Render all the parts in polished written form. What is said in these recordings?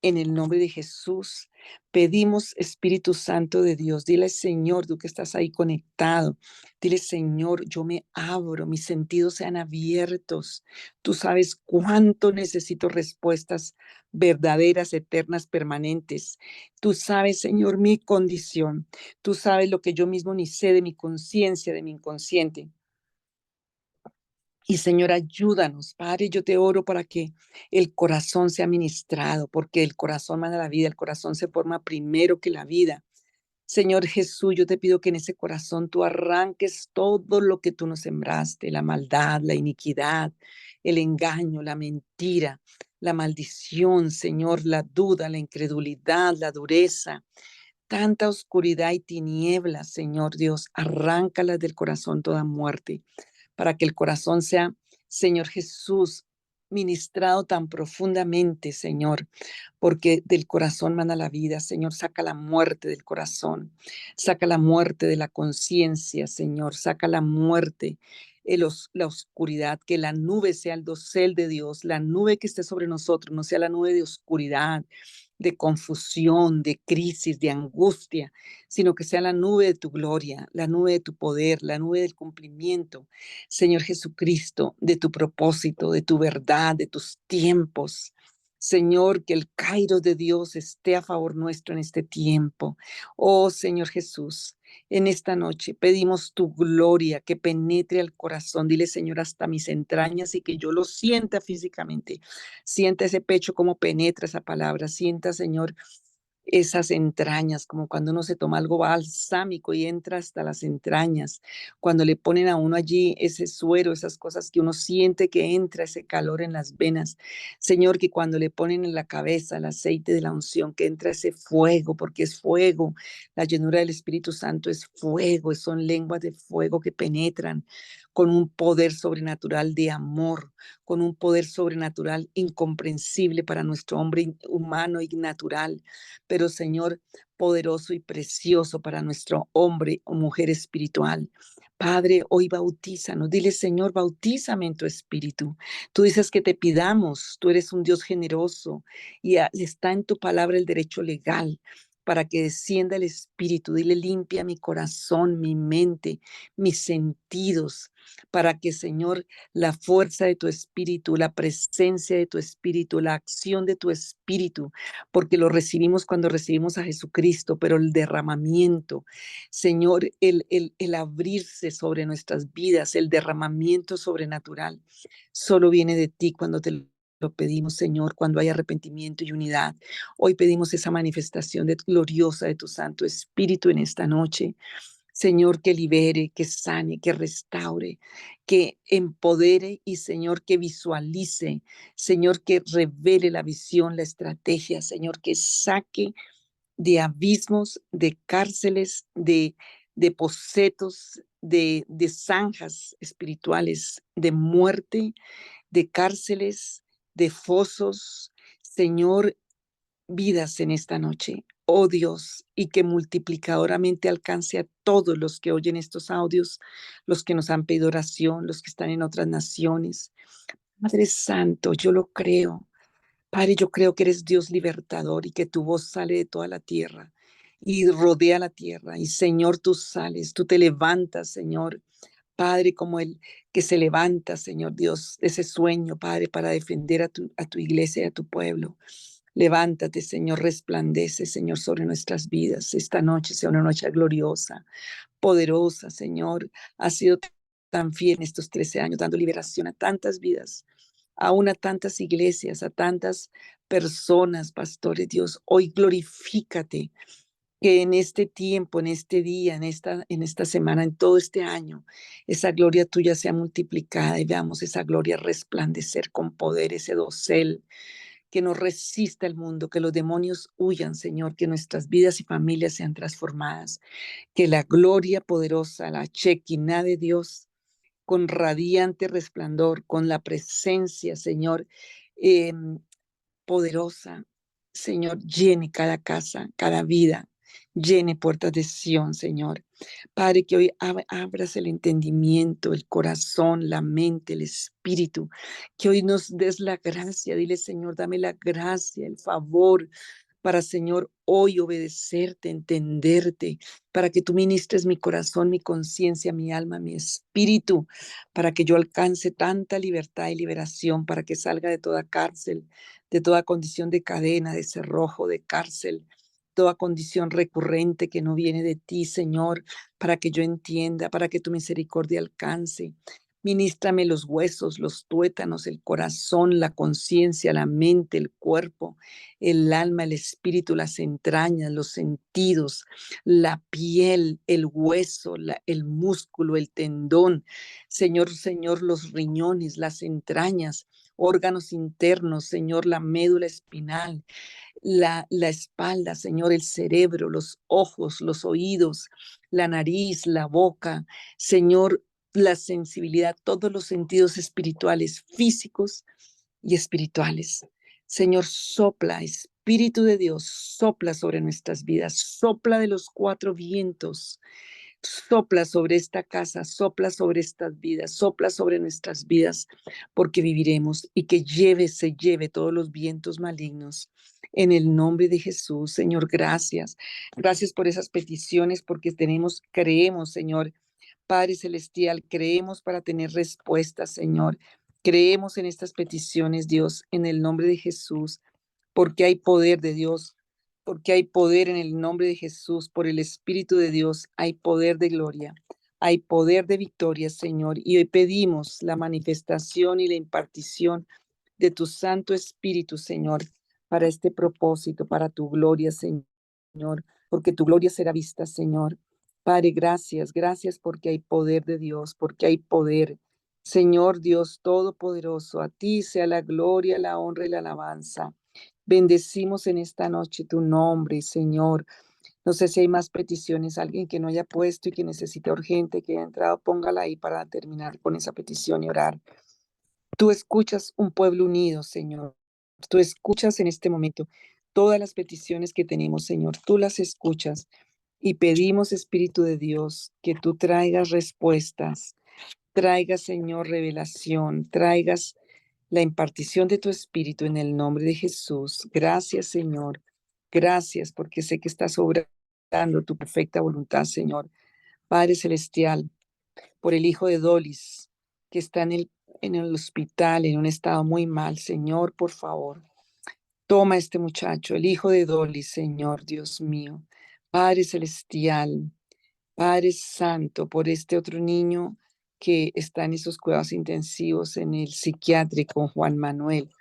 En el nombre de Jesús, pedimos, Espíritu Santo de Dios, dile, Señor, tú que estás ahí conectado, dile, Señor, yo me abro, mis sentidos sean abiertos. Tú sabes cuánto necesito respuestas verdaderas, eternas, permanentes. Tú sabes, Señor, mi condición. Tú sabes lo que yo mismo ni sé de mi conciencia, de mi inconsciente. Y Señor, ayúdanos, Padre, yo te oro para que el corazón sea ministrado, porque el corazón manda la vida, el corazón se forma primero que la vida. Señor Jesús, yo te pido que en ese corazón tú arranques todo lo que tú nos sembraste, la maldad, la iniquidad, el engaño, la mentira, la maldición, Señor, la duda, la incredulidad, la dureza, tanta oscuridad y tinieblas, Señor Dios, arráncalas del corazón toda muerte para que el corazón sea, Señor Jesús, ministrado tan profundamente, Señor, porque del corazón mana la vida, Señor, saca la muerte del corazón, saca la muerte de la conciencia, Señor, saca la muerte, la oscuridad, que la nube sea el dosel de Dios, la nube que esté sobre nosotros, no sea la nube de oscuridad, de confusión, de crisis, de angustia, sino que sea la nube de tu gloria, la nube de tu poder, la nube del cumplimiento, Señor Jesucristo, de tu propósito, de tu verdad, de tus tiempos. Señor, que el Kairos de Dios esté a favor nuestro en este tiempo. Oh Señor Jesús, en esta noche pedimos tu gloria que penetre al corazón. Dile, Señor, hasta mis entrañas y que yo lo sienta físicamente. Sienta ese pecho como penetra esa palabra. Sienta, Señor, esas entrañas, como cuando uno se toma algo balsámico y entra hasta las entrañas, cuando le ponen a uno allí ese suero, esas cosas que uno siente que entra ese calor en las venas. Señor, que cuando le ponen en la cabeza el aceite de la unción, que entra ese fuego, porque es fuego, la llenura del Espíritu Santo es fuego, son lenguas de fuego que penetran con un poder sobrenatural de amor, con un poder sobrenatural incomprensible para nuestro hombre humano y natural, pero Señor, poderoso y precioso para nuestro hombre o mujer espiritual. Padre, hoy bautízanos. Dile, Señor, bautízame en tu espíritu. Tú dices que te pidamos, tú eres un Dios generoso y está en tu palabra el derecho legal para que descienda el espíritu. Dile, limpia mi corazón, mi mente, mis sentidos, para que, Señor, la fuerza de tu espíritu, la presencia de tu espíritu, la acción de tu espíritu, porque lo recibimos cuando recibimos a Jesucristo, pero el derramamiento, Señor, el abrirse sobre nuestras vidas, el derramamiento sobrenatural, solo viene de ti cuando te lo pedimos, Señor, cuando hay arrepentimiento y unidad. Hoy pedimos esa manifestación gloriosa de tu Santo Espíritu en esta noche. Señor, que libere, que sane, que restaure, que empodere y Señor, que visualice, Señor, que revele la visión, la estrategia, Señor, que saque de abismos, de cárceles, de posetos, de zanjas espirituales, de muerte, de cárceles, de fosos, Señor, vidas en esta noche, oh Dios, y que multiplicadoramente alcance a todos los que oyen estos audios, los que nos han pedido oración, los que están en otras naciones. Padre Santo, yo lo creo. Padre, yo creo que eres Dios libertador y que tu voz sale de toda la tierra y rodea la tierra. Y Señor, tú sales, tú te levantas, Señor. Padre, como el que se levanta, Señor Dios, de ese sueño, Padre, para defender a tu iglesia y a tu pueblo. Levántate, Señor, resplandece, Señor, sobre nuestras vidas. Esta noche sea una noche gloriosa, poderosa, Señor. Ha sido tan fiel en estos 13 años, dando liberación a tantas vidas, aún a tantas iglesias, a tantas personas, pastores, Dios. Hoy glorifícate que en este tiempo, en este día, en esta semana, en todo este año, esa gloria tuya sea multiplicada y veamos esa gloria resplandecer con poder, ese dosel que nos resista el mundo, que los demonios huyan, Señor, que nuestras vidas y familias sean transformadas, que la gloria poderosa, la chequina de Dios, con radiante resplandor, con la presencia, Señor, eh, poderosa, Señor, llene cada casa, cada vida. llene puertas de Sión, Señor. Padre, que hoy abras el entendimiento, el corazón, la mente, el espíritu, que hoy nos des la gracia. Dile, Señor, dame la gracia, el favor para, Señor, hoy obedecerte, entenderte, para que tú ministres mi corazón, mi conciencia, mi alma, mi espíritu, para que yo alcance tanta libertad y liberación, para que salga de toda cárcel, de toda condición de cadena, de cerrojo, de cárcel, toda condición recurrente que no viene de ti, Señor, para que yo entienda, para que tu misericordia alcance. Ministrame los huesos, los tuétanos, el corazón, la conciencia, la mente, el cuerpo, el alma, el espíritu, las entrañas, los sentidos, la piel, el hueso, el músculo, el tendón. Señor, Señor, los riñones, las entrañas, órganos internos, Señor, la médula espinal, la espalda, Señor, el cerebro, los ojos, los oídos, la nariz, la boca, Señor, la sensibilidad, todos los sentidos espirituales, físicos y espirituales. Señor, sopla, Espíritu de Dios, sopla sobre nuestras vidas, sopla de los cuatro vientos, sopla sobre esta casa, sopla sobre estas vidas, sopla sobre nuestras vidas, porque viviremos y que se lleve todos los vientos malignos. En el nombre de Jesús, Señor, gracias. Gracias por esas peticiones, porque creemos, Señor, Padre Celestial, creemos para tener respuestas, Señor. Creemos en estas peticiones, Dios, en el nombre de Jesús, porque hay poder de Dios, porque hay poder en el nombre de Jesús, por el Espíritu de Dios, hay poder de gloria, hay poder de victoria, Señor. Y hoy pedimos la manifestación y la impartición de tu Santo Espíritu, Señor, para este propósito, para tu gloria, Señor, porque tu gloria será vista, Señor. Padre, gracias, gracias porque hay poder de Dios, porque hay poder. Señor Dios Todopoderoso, a ti sea la gloria, la honra y la alabanza. Bendecimos en esta noche tu nombre, Señor. No sé si hay más peticiones, alguien que no haya puesto y que necesite urgente, que haya entrado, póngala ahí para terminar con esa petición y orar. Tú escuchas un pueblo unido, Señor. Tú escuchas en este momento todas las peticiones que tenemos, Señor. Tú las escuchas y pedimos, Espíritu de Dios, que tú traigas respuestas, traigas, Señor, revelación, traigas la impartición de tu Espíritu en el nombre de Jesús. Gracias, Señor. Gracias porque sé que estás obrando tu perfecta voluntad, Señor. Padre Celestial, por el hijo de Dolis, que está en el hospital en un estado muy mal. Señor, por favor, toma a este muchacho, el hijo de Dolis, Señor, Dios mío. Padre Celestial, Padre Santo, por este otro niño que está en esos cuidados intensivos en el psiquiátrico Juan Manuel.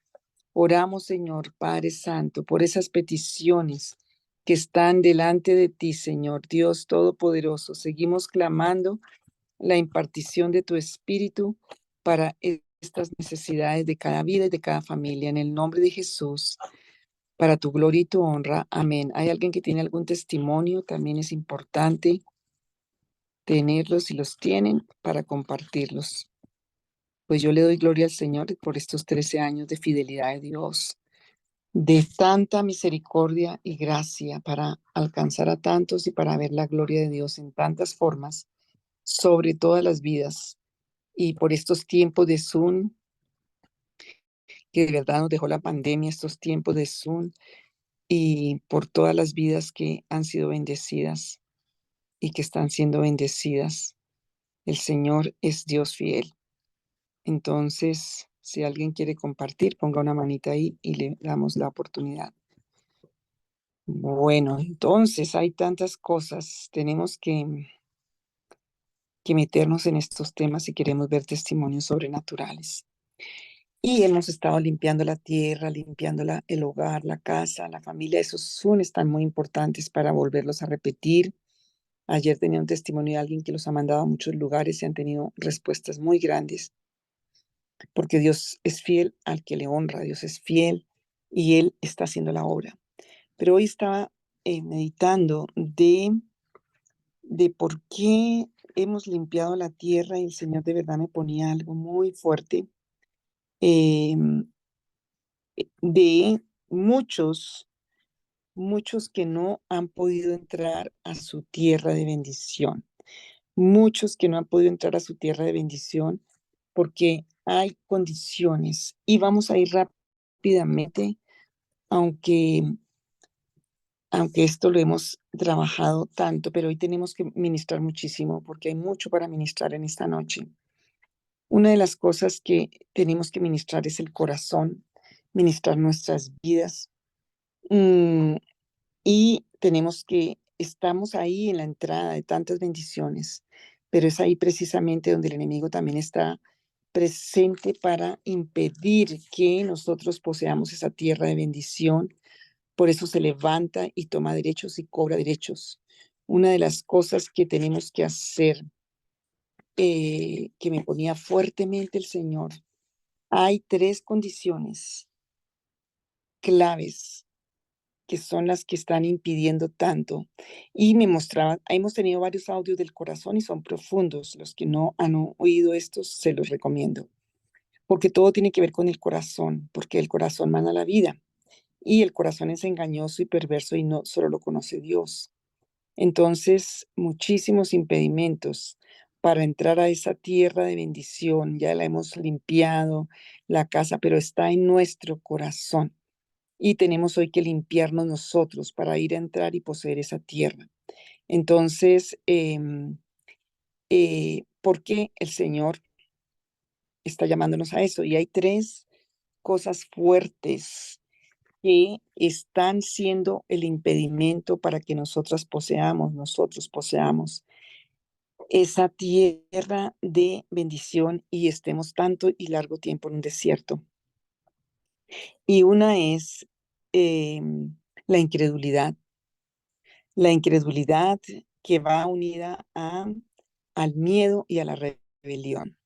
Oramos, Señor, Padre Santo, por esas peticiones que están delante de ti, Señor, Dios Todopoderoso. Seguimos clamando la impartición de tu Espíritu para estas necesidades de cada vida y de cada familia. En el nombre de Jesús, para tu gloria y tu honra. Amén. ¿Hay alguien que tiene algún testimonio? También es importante tenerlos, si los tienen, para compartirlos. Pues yo le doy gloria al Señor por estos 13 años de fidelidad de Dios, de tanta misericordia y gracia para alcanzar a tantos y para ver la gloria de Dios en tantas formas sobre todas las vidas. Y por estos tiempos de Zoom, que de verdad nos dejó la pandemia, estos tiempos de Zoom, y por todas las vidas que han sido bendecidas y que están siendo bendecidas. El Señor es Dios fiel. Entonces, si alguien quiere compartir, ponga una manita ahí y le damos la oportunidad. Bueno, entonces hay tantas cosas. Tenemos que meternos en estos temas si queremos ver testimonios sobrenaturales. Y hemos estado limpiando la tierra, limpiando el hogar, la casa, la familia. Esos son, están muy importantes para volverlos a repetir. Ayer tenía un testimonio de alguien que los ha mandado a muchos lugares y han tenido respuestas muy grandes, porque Dios es fiel al que le honra, Dios es fiel y Él está haciendo la obra. Pero hoy estaba meditando de por qué hemos limpiado la tierra y el Señor de verdad me ponía algo muy fuerte eh, de muchos. muchos que no han podido entrar a su tierra de bendición, muchos que no han podido entrar a su tierra de bendición porque hay condiciones. Y vamos a ir rápidamente, aunque, aunque esto lo hemos trabajado tanto, pero hoy tenemos que ministrar muchísimo porque hay mucho para ministrar en esta noche. Una de las cosas que tenemos que ministrar es el corazón, ministrar nuestras vidas. mm, Y tenemos que, estamos ahí en la entrada de tantas bendiciones, pero es ahí precisamente donde el enemigo también está presente para impedir que nosotros poseamos esa tierra de bendición. Por eso se levanta y toma derechos y cobra derechos. Una de las cosas que tenemos que hacer, que me ponía fuertemente el Señor, hay tres condiciones claves que son las que están impidiendo tanto. Y me mostraba, hemos tenido varios audios del corazón y son profundos. Los que no han oído estos, se los recomiendo. Porque todo tiene que ver con el corazón, porque el corazón mana la vida. Y el corazón es engañoso y perverso y no solo lo conoce Dios. Entonces, muchísimos impedimentos para entrar a esa tierra de bendición. Ya la hemos limpiado, la casa, pero está en nuestro corazón y tenemos hoy que limpiarnos nosotros para ir a entrar y poseer esa tierra. Entonces, ¿por qué el Señor está llamándonos a eso? Y hay tres cosas fuertes que están siendo el impedimento para que nosotros poseamos esa tierra de bendición y estemos tanto y largo tiempo en un desierto. Y una es la incredulidad. La incredulidad que va unida al miedo y a la rebelión.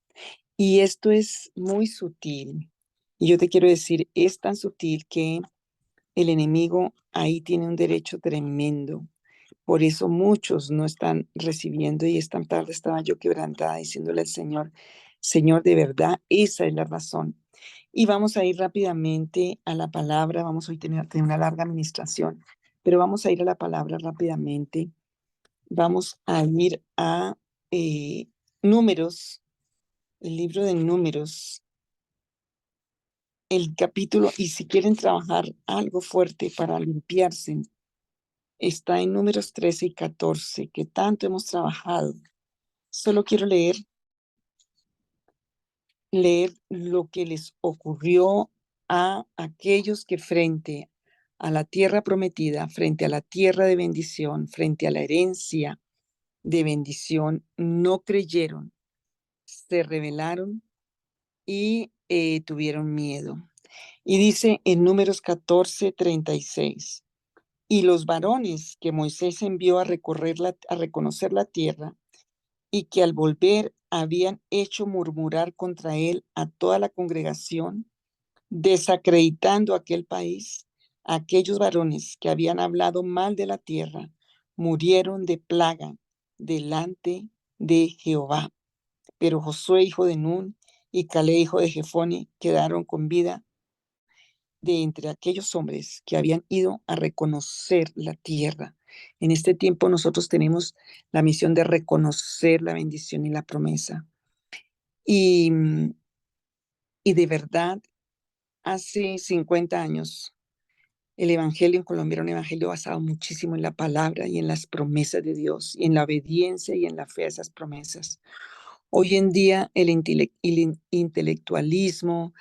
Y esto es muy sutil. Y yo te quiero decir, es tan sutil que el enemigo ahí tiene un derecho tremendo. Por eso muchos no están recibiendo y esta tarde estaba yo quebrantada diciéndole al Señor, Señor, de verdad, esa es la razón. Y vamos a ir rápidamente a la palabra, vamos a hoy tener una larga administración, pero vamos a ir a la palabra rápidamente. Vamos a ir a Números, el libro de Números, el capítulo, y si quieren trabajar algo fuerte para limpiarse, está en Números 13 y 14, que tanto hemos trabajado. Solo quiero leer lo que les ocurrió a aquellos que frente a la tierra prometida, frente a la tierra de bendición, frente a la herencia de bendición, no creyeron, se rebelaron y tuvieron miedo. Y dice en Números 14:36, y los varones que Moisés envió a reconocer la tierra, y que al volver habían hecho murmurar contra él a toda la congregación, desacreditando aquel país, aquellos varones que habían hablado mal de la tierra, murieron de plaga delante de Jehová. Pero Josué, hijo de Nun, y Caleb, hijo de Jefone, quedaron con vida de entre aquellos hombres que habían ido a reconocer la tierra. En este tiempo nosotros tenemos la misión de reconocer la bendición y la promesa. Y, y de verdad, hace 50 años, el Evangelio en Colombia era un Evangelio basado muchísimo en la palabra y en las promesas de Dios, y en la obediencia y en la fe a esas promesas. Hoy en día el intelectualismo,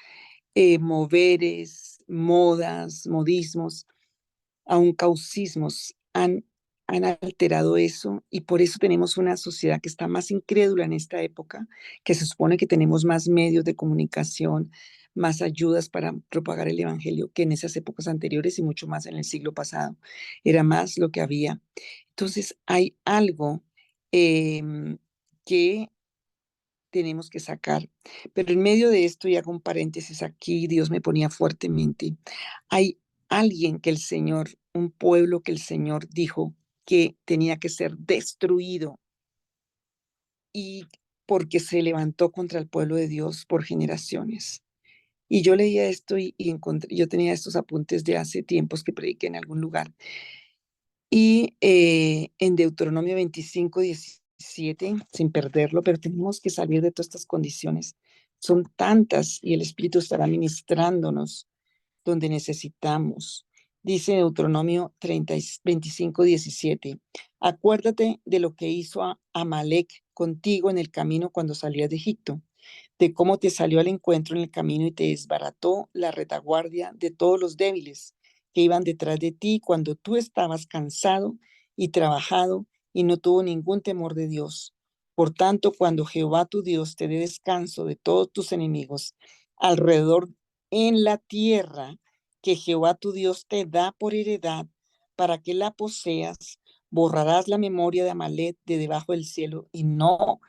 moveres, modas, modismos, aún causismos han alterado eso y por eso tenemos una sociedad que está más incrédula en esta época, que se supone que tenemos más medios de comunicación, más ayudas para propagar el evangelio que en esas épocas anteriores y mucho más en el siglo pasado. Era más lo que había. Entonces hay algo que tenemos que sacar. Pero en medio de esto, y hago un paréntesis aquí, Dios me ponía fuertemente, hay alguien que el Señor, un pueblo que el Señor dijo que tenía que ser destruido y porque se levantó contra el pueblo de Dios por generaciones. Y yo leía esto y encontré, yo tenía estos apuntes de hace tiempos que prediqué en algún lugar. Y en Deuteronomio 25:17, sin perderlo, pero tenemos que salir de todas estas condiciones. Son tantas y el Espíritu estará ministrándonos donde necesitamos. Dice Deuteronomio 25:17, acuérdate de lo que hizo Amalek contigo en el camino cuando salías de Egipto, de cómo te salió al encuentro en el camino y te desbarató la retaguardia de todos los débiles que iban detrás de ti cuando tú estabas cansado y trabajado y no tuvo ningún temor de Dios. Por tanto, cuando Jehová tu Dios te dé descanso de todos tus enemigos alrededor en la tierra que Jehová tu Dios te da por heredad para que la poseas, borrarás la memoria de Amalek de debajo del cielo y no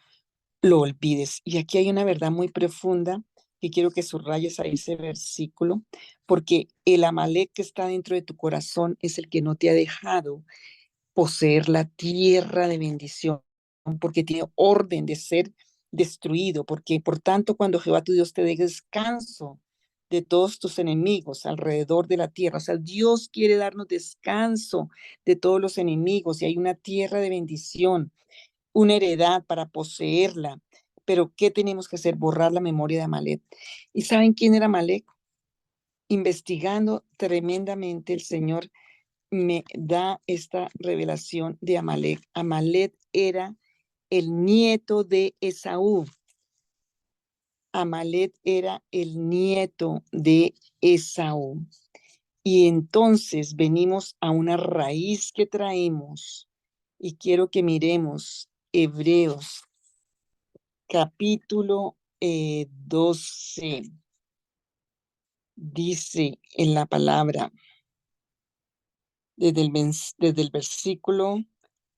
lo olvides. Y aquí hay una verdad muy profunda que quiero que subrayes a ese versículo, porque el Amalek que está dentro de tu corazón es el que no te ha dejado poseer la tierra de bendición, porque tiene orden de ser destruido, porque por tanto cuando Jehová tu Dios te dé descanso de todos tus enemigos alrededor de la tierra, o sea, Dios quiere darnos descanso de todos los enemigos y hay una tierra de bendición, una heredad para poseerla. Pero ¿qué tenemos que hacer? Borrar la memoria de Amalek. ¿Y saben quién era Amalek? Investigando tremendamente, el Señor me da esta revelación de Amalek. Amalek era el nieto de Esaú. Amalek era el nieto de Esaú. Y entonces venimos a una raíz que traemos y quiero que miremos Hebreos capítulo 12. Dice en la palabra, desde el versículo,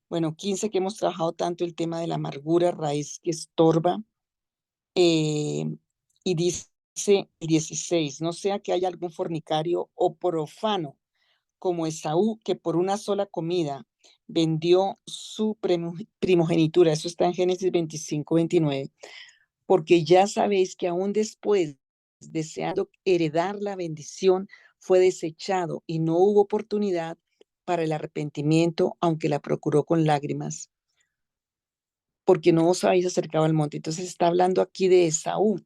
bueno, 15, que hemos trabajado tanto el tema de la amargura, raíz que estorba, eh, y dice el 16, no sea que haya algún fornicario o profano como Esaú, que por una sola comida vendió su primogenitura. Eso está en Génesis 25:29. Porque ya sabéis que aún después, deseando heredar la bendición, fue desechado y no hubo oportunidad para el arrepentimiento, aunque la procuró con lágrimas, porque no os habéis acercado al monte. Entonces está hablando aquí de Esaú.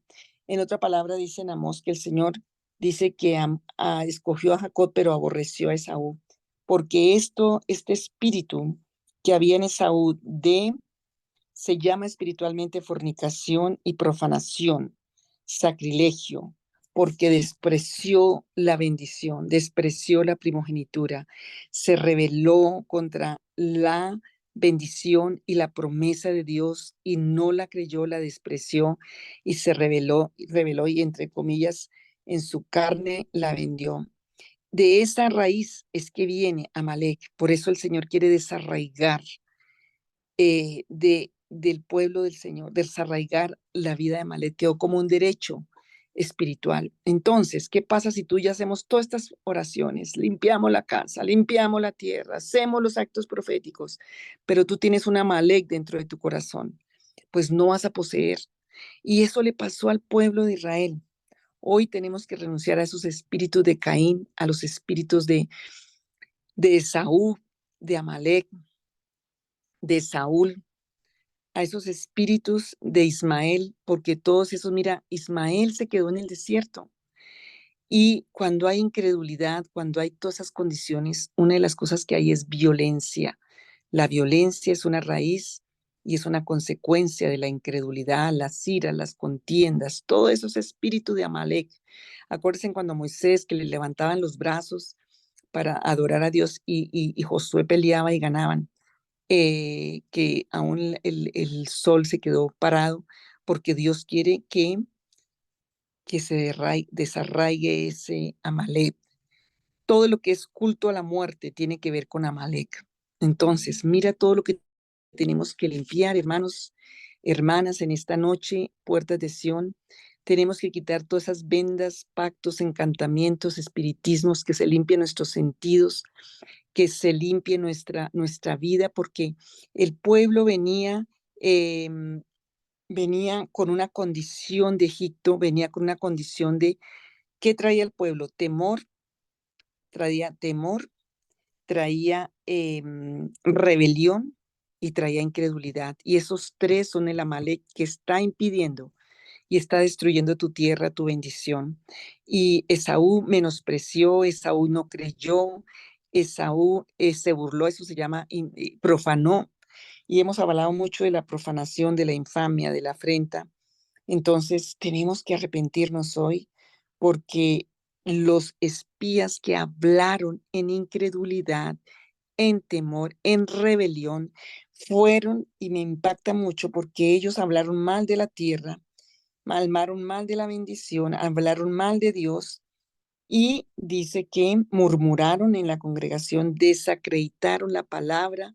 En otra palabra dice en Amós que el Señor dice que escogió a Jacob, pero aborreció a Esaú, porque este espíritu que había en Esaú se llama espiritualmente fornicación y profanación, sacrilegio, porque despreció la bendición, despreció la primogenitura, se rebeló contra la bendición y la promesa de Dios y no la creyó, la despreció y se rebeló y entre comillas en su carne la vendió. De esa raíz es que viene Amalek, por eso el Señor quiere desarraigar del pueblo del Señor, desarraigar la vida de Maleteo como un derecho espiritual. Entonces, ¿qué pasa si tú ya hacemos todas estas oraciones? Limpiamos la casa, limpiamos la tierra, hacemos los actos proféticos, pero tú tienes una Amalek dentro de tu corazón, pues no vas a poseer. Y eso le pasó al pueblo de Israel. Hoy tenemos que renunciar a esos espíritus de Caín, a los espíritus de Esaú, de Amalek, de Saúl, a esos espíritus de Ismael, porque todos esos, mira, Ismael se quedó en el desierto. Y cuando hay incredulidad, cuando hay todas esas condiciones, una de las cosas que hay es violencia. La violencia es una raíz y es una consecuencia de la incredulidad, las iras, las contiendas, todo eso es espíritu de Amalek. Acuérdense cuando Moisés, que le levantaban los brazos para adorar a Dios y Josué peleaba y ganaban, que aún el sol se quedó parado porque Dios quiere que se desarraigue ese Amalek. Todo lo que es culto a la muerte tiene que ver con Amalek. Entonces, mira todo lo que tenemos que limpiar, hermanos, hermanas, en esta noche, puertas de Sión. Tenemos que quitar todas esas vendas, pactos, encantamientos, espiritismos, que se limpien nuestros sentidos, que se limpie nuestra vida, porque el pueblo venía con una condición de Egipto, venía con una condición ¿Qué traía el pueblo? Traía temor, traía rebelión y traía incredulidad. Y esos tres son el Amalek que está impidiendo y está destruyendo tu tierra, tu bendición. Y Esaú menospreció, Esaú no creyó, Esaú se burló, eso se llama profanó. Y hemos hablado mucho de la profanación, de la infamia, de la afrenta. Entonces tenemos que arrepentirnos hoy porque los espías que hablaron en incredulidad, en temor, en rebelión, fueron, y me impacta mucho porque ellos hablaron mal de la tierra, hablaron mal de la bendición, hablaron mal de Dios y dice que murmuraron en la congregación, desacreditaron la palabra,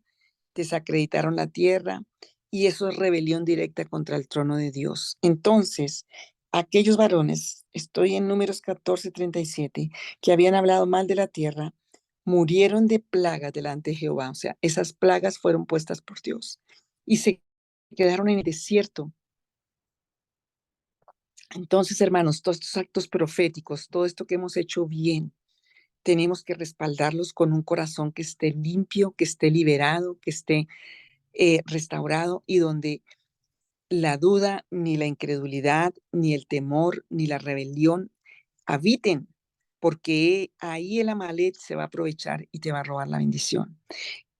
desacreditaron la tierra y eso es rebelión directa contra el trono de Dios. Entonces, aquellos varones, estoy en Números 14:37, que habían hablado mal de la tierra, murieron de plagas delante de Jehová. O sea, esas plagas fueron puestas por Dios y se quedaron en el desierto. Entonces, hermanos, todos estos actos proféticos, todo esto que hemos hecho bien, tenemos que respaldarlos con un corazón que esté limpio, que esté liberado, que esté restaurado y donde la duda, ni la incredulidad, ni el temor, ni la rebelión habiten, porque ahí el Amalek se va a aprovechar y te va a robar la bendición.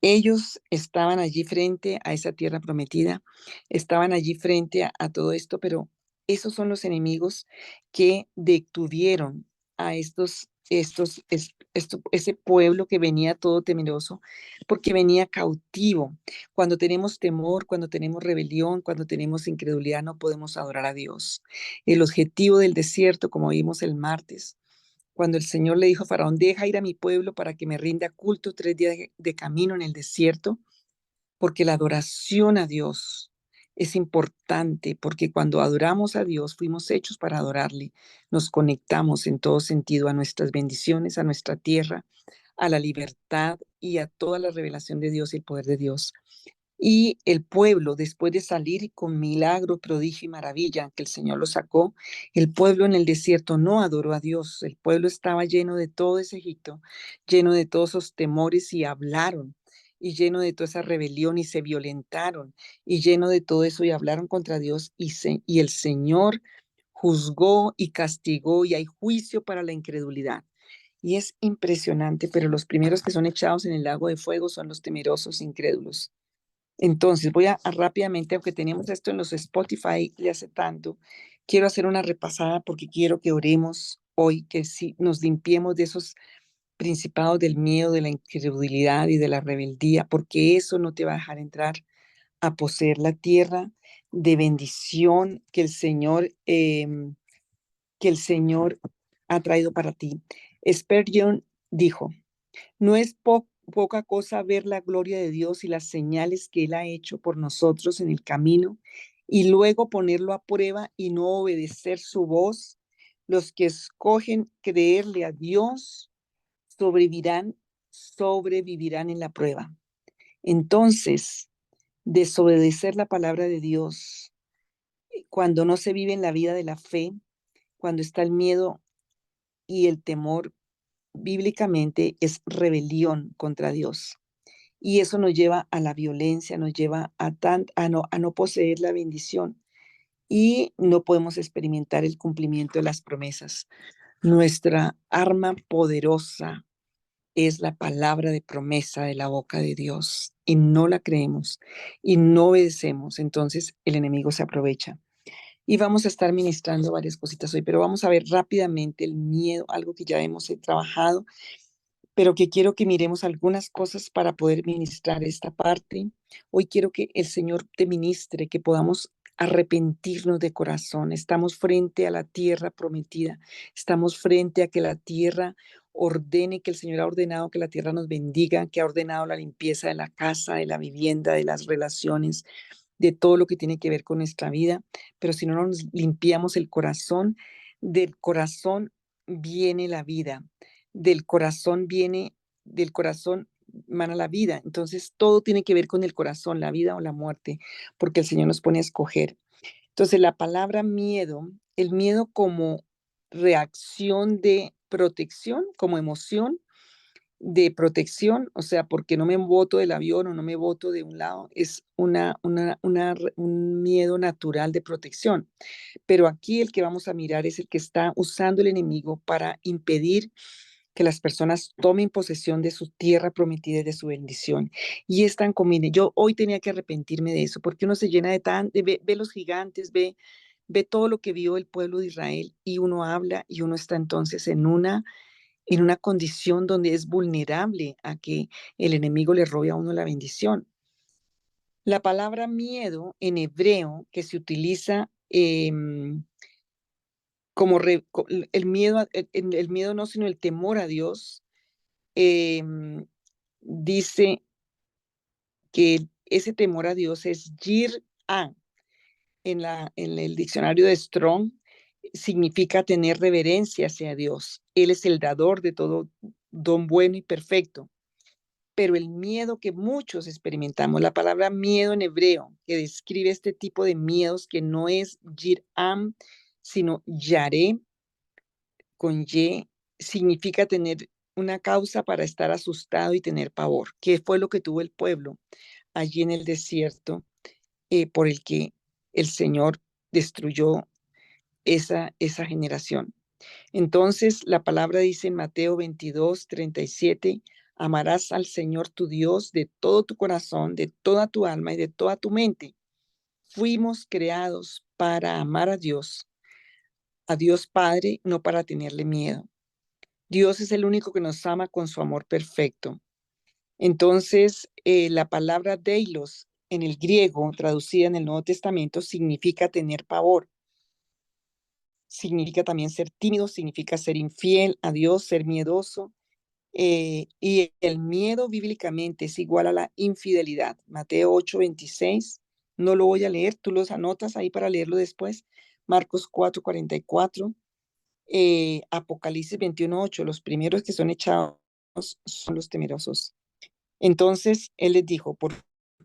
Ellos estaban allí frente a esa tierra prometida, estaban allí frente a todo esto, pero esos son los enemigos que detuvieron a ese pueblo que venía todo temeroso, porque venía cautivo. Cuando tenemos temor, cuando tenemos rebelión, cuando tenemos incredulidad, no podemos adorar a Dios. El objetivo del desierto, como vimos el martes, cuando el Señor le dijo a Faraón, deja ir a mi pueblo para que me rinda culto 3 días de camino en el desierto, porque la adoración a Dios es importante, porque cuando adoramos a Dios, fuimos hechos para adorarle, nos conectamos en todo sentido a nuestras bendiciones, a nuestra tierra, a la libertad y a toda la revelación de Dios y el poder de Dios. Y el pueblo, después de salir con milagro, prodigio y maravilla, que el Señor lo sacó, el pueblo en el desierto no adoró a Dios. El pueblo estaba lleno de todo ese Egipto, lleno de todos esos temores y hablaron, y lleno de toda esa rebelión y se violentaron, y lleno de todo eso y hablaron contra Dios y el Señor juzgó y castigó y hay juicio para la incredulidad. Y es impresionante, pero los primeros que son echados en el lago de fuego son los temerosos incrédulos. Entonces, voy a rápidamente, aunque teníamos esto en los Spotify de hace tanto, quiero hacer una repasada porque quiero que oremos hoy, que sí nos limpiemos de esos principados del miedo, de la incredulidad y de la rebeldía, porque eso no te va a dejar entrar a poseer la tierra de bendición que el Señor ha traído para ti. Spurgeon dijo, no es poca cosa ver la gloria de Dios y las señales que Él ha hecho por nosotros en el camino y luego ponerlo a prueba y no obedecer su voz. Los que escogen creerle a Dios sobrevivirán en la prueba. Entonces, desobedecer la palabra de Dios, cuando no se vive en la vida de la fe, cuando está el miedo y el temor, bíblicamente es rebelión contra Dios. Y eso nos lleva a la violencia, nos lleva a no poseer la bendición y no podemos experimentar el cumplimiento de las promesas. Nuestra arma poderosa es la palabra de promesa de la boca de Dios y no la creemos y no obedecemos, entonces el enemigo se aprovecha. Y vamos a estar ministrando varias cositas hoy, pero vamos a ver rápidamente el miedo, algo que ya hemos trabajado, pero que quiero que miremos algunas cosas para poder ministrar esta parte. Hoy quiero que el Señor te ministre, que podamos arrepentirnos de corazón. Estamos frente a la tierra prometida, estamos frente a que la tierra ordene, que el Señor ha ordenado que la tierra nos bendiga, que ha ordenado la limpieza de la casa, de la vivienda, de las relaciones, de todo lo que tiene que ver con nuestra vida, pero si no nos limpiamos el corazón, del corazón viene la vida, del corazón mana la vida. Entonces, todo tiene que ver con el corazón, la vida o la muerte, porque el Señor nos pone a escoger. Entonces, la palabra miedo, el miedo como reacción de protección, como emoción de protección, o sea, porque no me boto del avión o no me boto de un lado, es un miedo natural de protección. Pero aquí el que vamos a mirar es el que está usando el enemigo para impedir que las personas tomen posesión de su tierra prometida y de su bendición. Y es tan común. Yo hoy tenía que arrepentirme de eso, porque uno se llena ve los gigantes, ve todo lo que vio el pueblo de Israel y uno habla y uno está entonces en una condición donde es vulnerable a que el enemigo le robe a uno la bendición. La palabra miedo en hebreo que se utiliza como el miedo, el miedo no, sino el temor a Dios, em, dice que ese temor a Dios es yir'a. En el diccionario de Strong significa tener reverencia hacia Dios. Él es el dador de todo don bueno y perfecto. Pero el miedo que muchos experimentamos, la palabra miedo en hebreo, que describe este tipo de miedos que no es yir'am, sino yaré, con Y, significa tener una causa para estar asustado y tener pavor, que fue lo que tuvo el pueblo allí en el desierto, por el que el Señor destruyó esa generación. Entonces, la palabra dice en Mateo 22:37, amarás al Señor tu Dios de todo tu corazón, de toda tu alma y de toda tu mente. Fuimos creados para amar a Dios Padre, no para tenerle miedo. Dios es el único que nos ama con su amor perfecto. Entonces, la palabra deilos en el griego, traducida en el Nuevo Testamento, significa tener pavor. Significa también ser tímido, significa ser infiel a Dios, ser miedoso. Y el miedo bíblicamente es igual a la infidelidad. Mateo 8:26. No lo voy a leer, tú los anotas ahí para leerlo después. Marcos 4:44. Apocalipsis 21:8. Los primeros que son echados son los temerosos. Entonces él les dijo, ¿por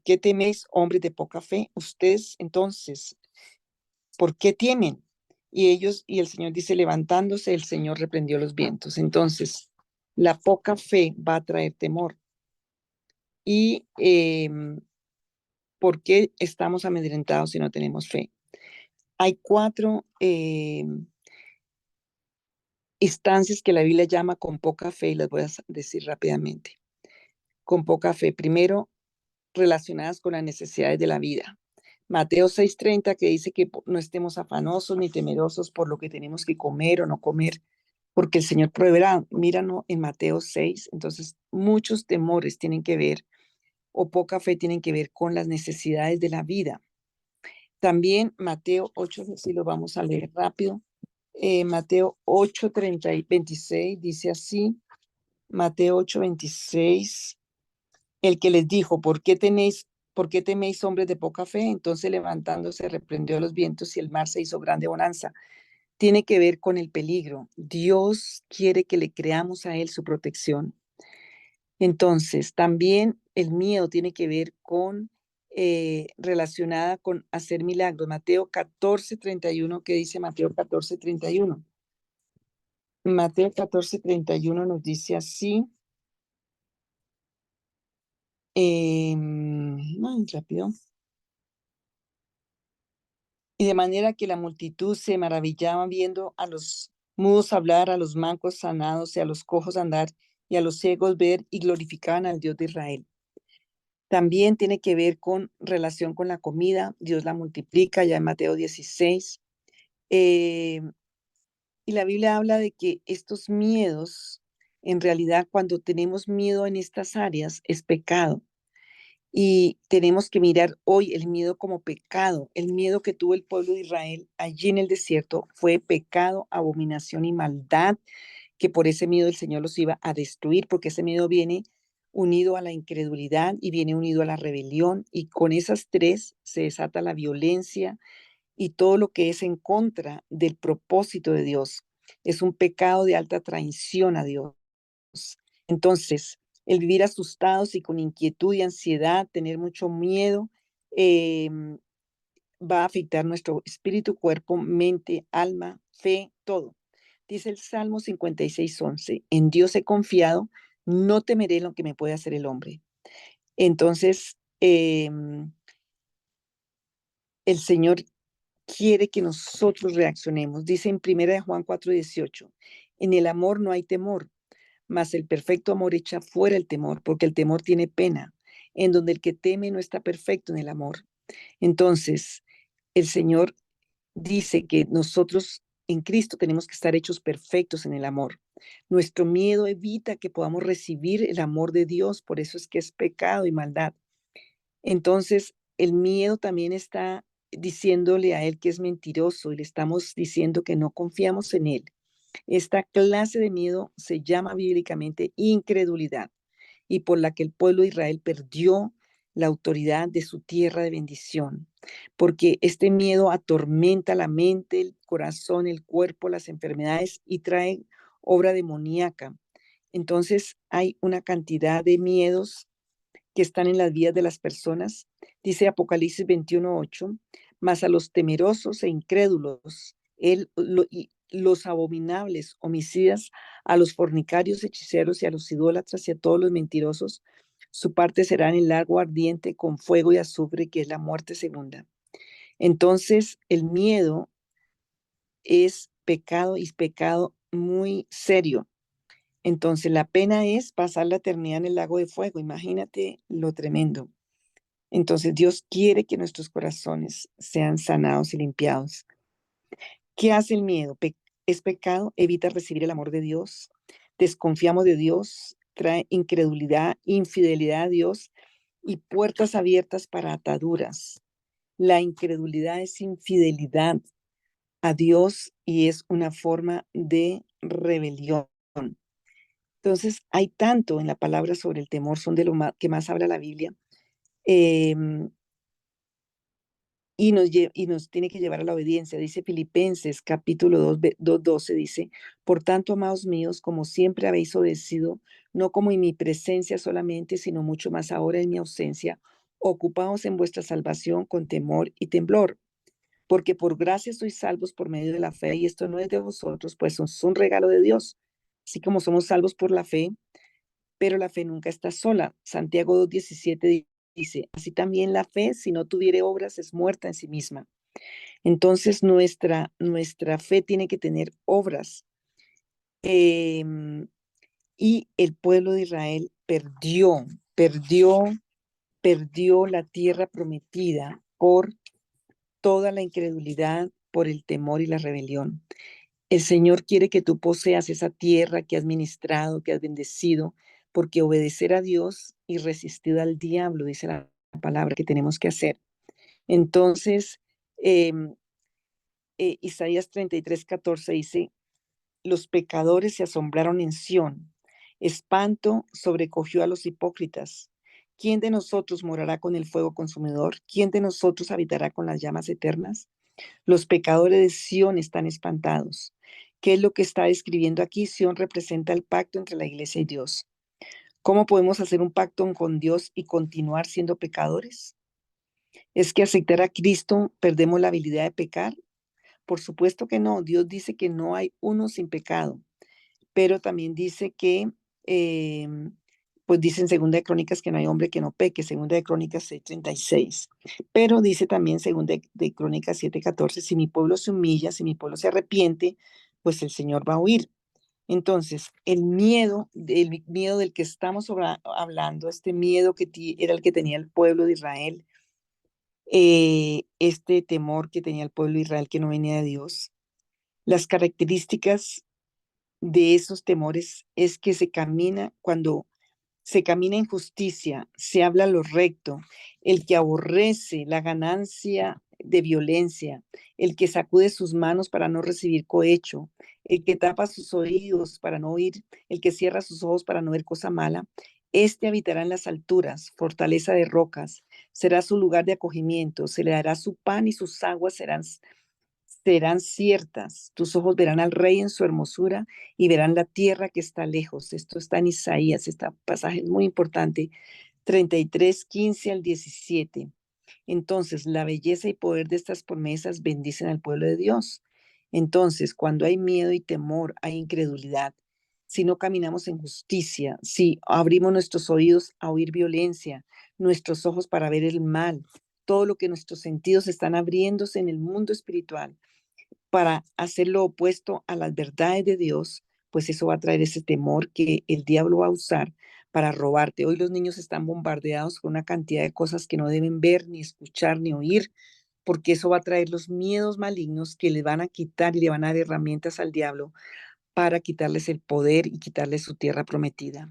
qué teméis, hombres de poca fe? Ustedes entonces, ¿por qué temen? Y el Señor dice, levantándose, el Señor reprendió los vientos. Entonces, la poca fe va a traer temor. ¿Y por qué estamos amedrentados si no tenemos fe? Hay cuatro instancias que la Biblia llama con poca fe y las voy a decir rápidamente. Con poca fe. Primero, relacionadas con las necesidades de la vida. Mateo 6:30 que dice que no estemos afanosos ni temerosos por lo que tenemos que comer o no comer, porque el Señor proveerá. Míranos en Mateo 6. Entonces, muchos temores tienen que ver, o poca fe tienen que ver con las necesidades de la vida. También Mateo 8, si lo vamos a leer rápido. Mateo 8:26 dice así. Mateo 8:26. El que les dijo, por qué teméis hombres de poca fe? Entonces levantándose reprendió los vientos y el mar se hizo grande bonanza. Tiene que ver con el peligro. Dios quiere que le creamos a Él su protección. Entonces, también el miedo tiene que ver con, relacionada con hacer milagros. Mateo 14:31, ¿qué dice Mateo 14:31? Mateo 14:31 nos dice así. Rápido. Y de manera que la multitud se maravillaba viendo a los mudos hablar, a los mancos sanados y a los cojos andar y a los ciegos ver y glorificaban al Dios de Israel. También tiene que ver con relación con la comida. Dios la multiplica ya en Mateo 16. Eh, y la Biblia habla de que estos miedos, en realidad cuando tenemos miedo en estas áreas, es pecado. Y tenemos que mirar hoy el miedo como pecado. El miedo que tuvo el pueblo de Israel allí en el desierto fue pecado, abominación y maldad, que por ese miedo el Señor los iba a destruir, porque ese miedo viene unido a la incredulidad y viene unido a la rebelión, y con esas tres se desata la violencia y todo lo que es en contra del propósito de Dios. Es un pecado de alta traición a Dios. Entonces, el vivir asustados y con inquietud y ansiedad, tener mucho miedo, va a afectar nuestro espíritu, cuerpo, mente, alma, fe, todo. Dice el Salmo 56:11, en Dios he confiado, no temeré lo que me puede hacer el hombre. Entonces, el Señor quiere que nosotros reaccionemos. Dice en 1 Juan 4:18, en el amor no hay temor, mas el perfecto amor echa fuera el temor, porque el temor tiene pena, en donde el que teme no está perfecto en el amor. Entonces, el Señor dice que nosotros en Cristo tenemos que estar hechos perfectos en el amor. Nuestro miedo evita que podamos recibir el amor de Dios, por eso es que es pecado y maldad. Entonces, el miedo también está diciéndole a Él que es mentiroso y le estamos diciendo que no confiamos en Él. Esta clase de miedo se llama bíblicamente incredulidad y por la que el pueblo de Israel perdió la autoridad de su tierra de bendición, porque este miedo atormenta la mente, el corazón, el cuerpo, las enfermedades y trae obra demoníaca. Entonces hay una cantidad de miedos que están en las vidas de las personas. Dice Apocalipsis 21:8, mas a los temerosos e incrédulos, los abominables, homicidas, a los fornicarios, hechiceros y a los idólatras y a todos los mentirosos, su parte será en el lago ardiente con fuego y azufre, que es la muerte segunda. Entonces, el miedo es pecado y es pecado muy serio. Entonces, la pena es pasar la eternidad en el lago de fuego. Imagínate lo tremendo. Entonces, Dios quiere que nuestros corazones sean sanados y limpiados. ¿Qué hace el miedo? Es pecado, evita recibir el amor de Dios. Desconfiamos de Dios, trae incredulidad, infidelidad a Dios y puertas abiertas para ataduras. La incredulidad es infidelidad a Dios y es una forma de rebelión. Entonces, hay tanto en la palabra sobre el temor, son de lo que más habla la Biblia, em, y nos tiene que llevar a la obediencia. Dice Filipenses capítulo 2:12, dice, por tanto, amados míos, como siempre habéis obedecido, no como en mi presencia solamente, sino mucho más ahora en mi ausencia, ocupaos en vuestra salvación con temor y temblor, porque por gracia sois salvos por medio de la fe, y esto no es de vosotros, pues es un regalo de Dios. Así como somos salvos por la fe, pero la fe nunca está sola. Santiago 2:17 dice, así también la fe, si no tuviere obras, es muerta en sí misma. Entonces, nuestra fe tiene que tener obras. Em, y el pueblo de Israel perdió, perdió la tierra prometida por toda la incredulidad, por el temor y la rebelión. El Señor quiere que tú poseas esa tierra que has ministrado, que has bendecido, porque obedecer a Dios y resistir al diablo, dice la palabra que tenemos que hacer. Entonces, em, Isaías 33:14 dice, los pecadores se asombraron en Sión, espanto sobrecogió a los hipócritas. ¿Quién de nosotros morará con el fuego consumidor? ¿Quién de nosotros habitará con las llamas eternas? Los pecadores de Sión están espantados. ¿Qué es lo que está describiendo aquí? Sión representa el pacto entre la iglesia y Dios. ¿Cómo podemos hacer un pacto con Dios y continuar siendo pecadores? ¿Es que aceptar a Cristo perdemos la habilidad de pecar? Por supuesto que no. Dios dice que no hay uno sin pecado, pero también dice que, pues dice en Segunda de Crónicas que no hay hombre que no peque, Segunda de Crónicas 6:36. Pero dice también Segunda de Crónicas 7:14, si mi pueblo se humilla, si mi pueblo se arrepiente, pues el Señor va a huir. Entonces, el miedo del que estamos hablando, este miedo que era el que tenía el pueblo de Israel, este temor que tenía el pueblo de Israel que no venía de Dios, las características de esos temores es que cuando se camina en justicia, se habla lo recto, el que aborrece la ganancia de violencia, el que sacude sus manos para no recibir cohecho, el que tapa sus oídos para no oír, el que cierra sus ojos para no ver cosa mala, este habitará en las alturas, fortaleza de rocas, será su lugar de acogimiento, se le dará su pan y sus aguas serán ciertas. Tus ojos verán al rey en su hermosura y verán la tierra que está lejos. Esto está en Isaías, este pasaje es muy importante, 33:15 al 17. Entonces, la belleza y poder de estas promesas bendicen al pueblo de Dios. Entonces, cuando hay miedo y temor, hay incredulidad. Si no caminamos en justicia, si abrimos nuestros oídos a oír violencia, nuestros ojos para ver el mal, todo lo que nuestros sentidos están abriéndose en el mundo espiritual para hacer lo opuesto a las verdades de Dios, pues eso va a traer ese temor que el diablo va a usar para robarte. Hoy los niños están bombardeados con una cantidad de cosas que no deben ver, ni escuchar, ni oír, porque eso va a traer los miedos malignos que le van a quitar y le van a dar herramientas al diablo para quitarles el poder y quitarles su tierra prometida.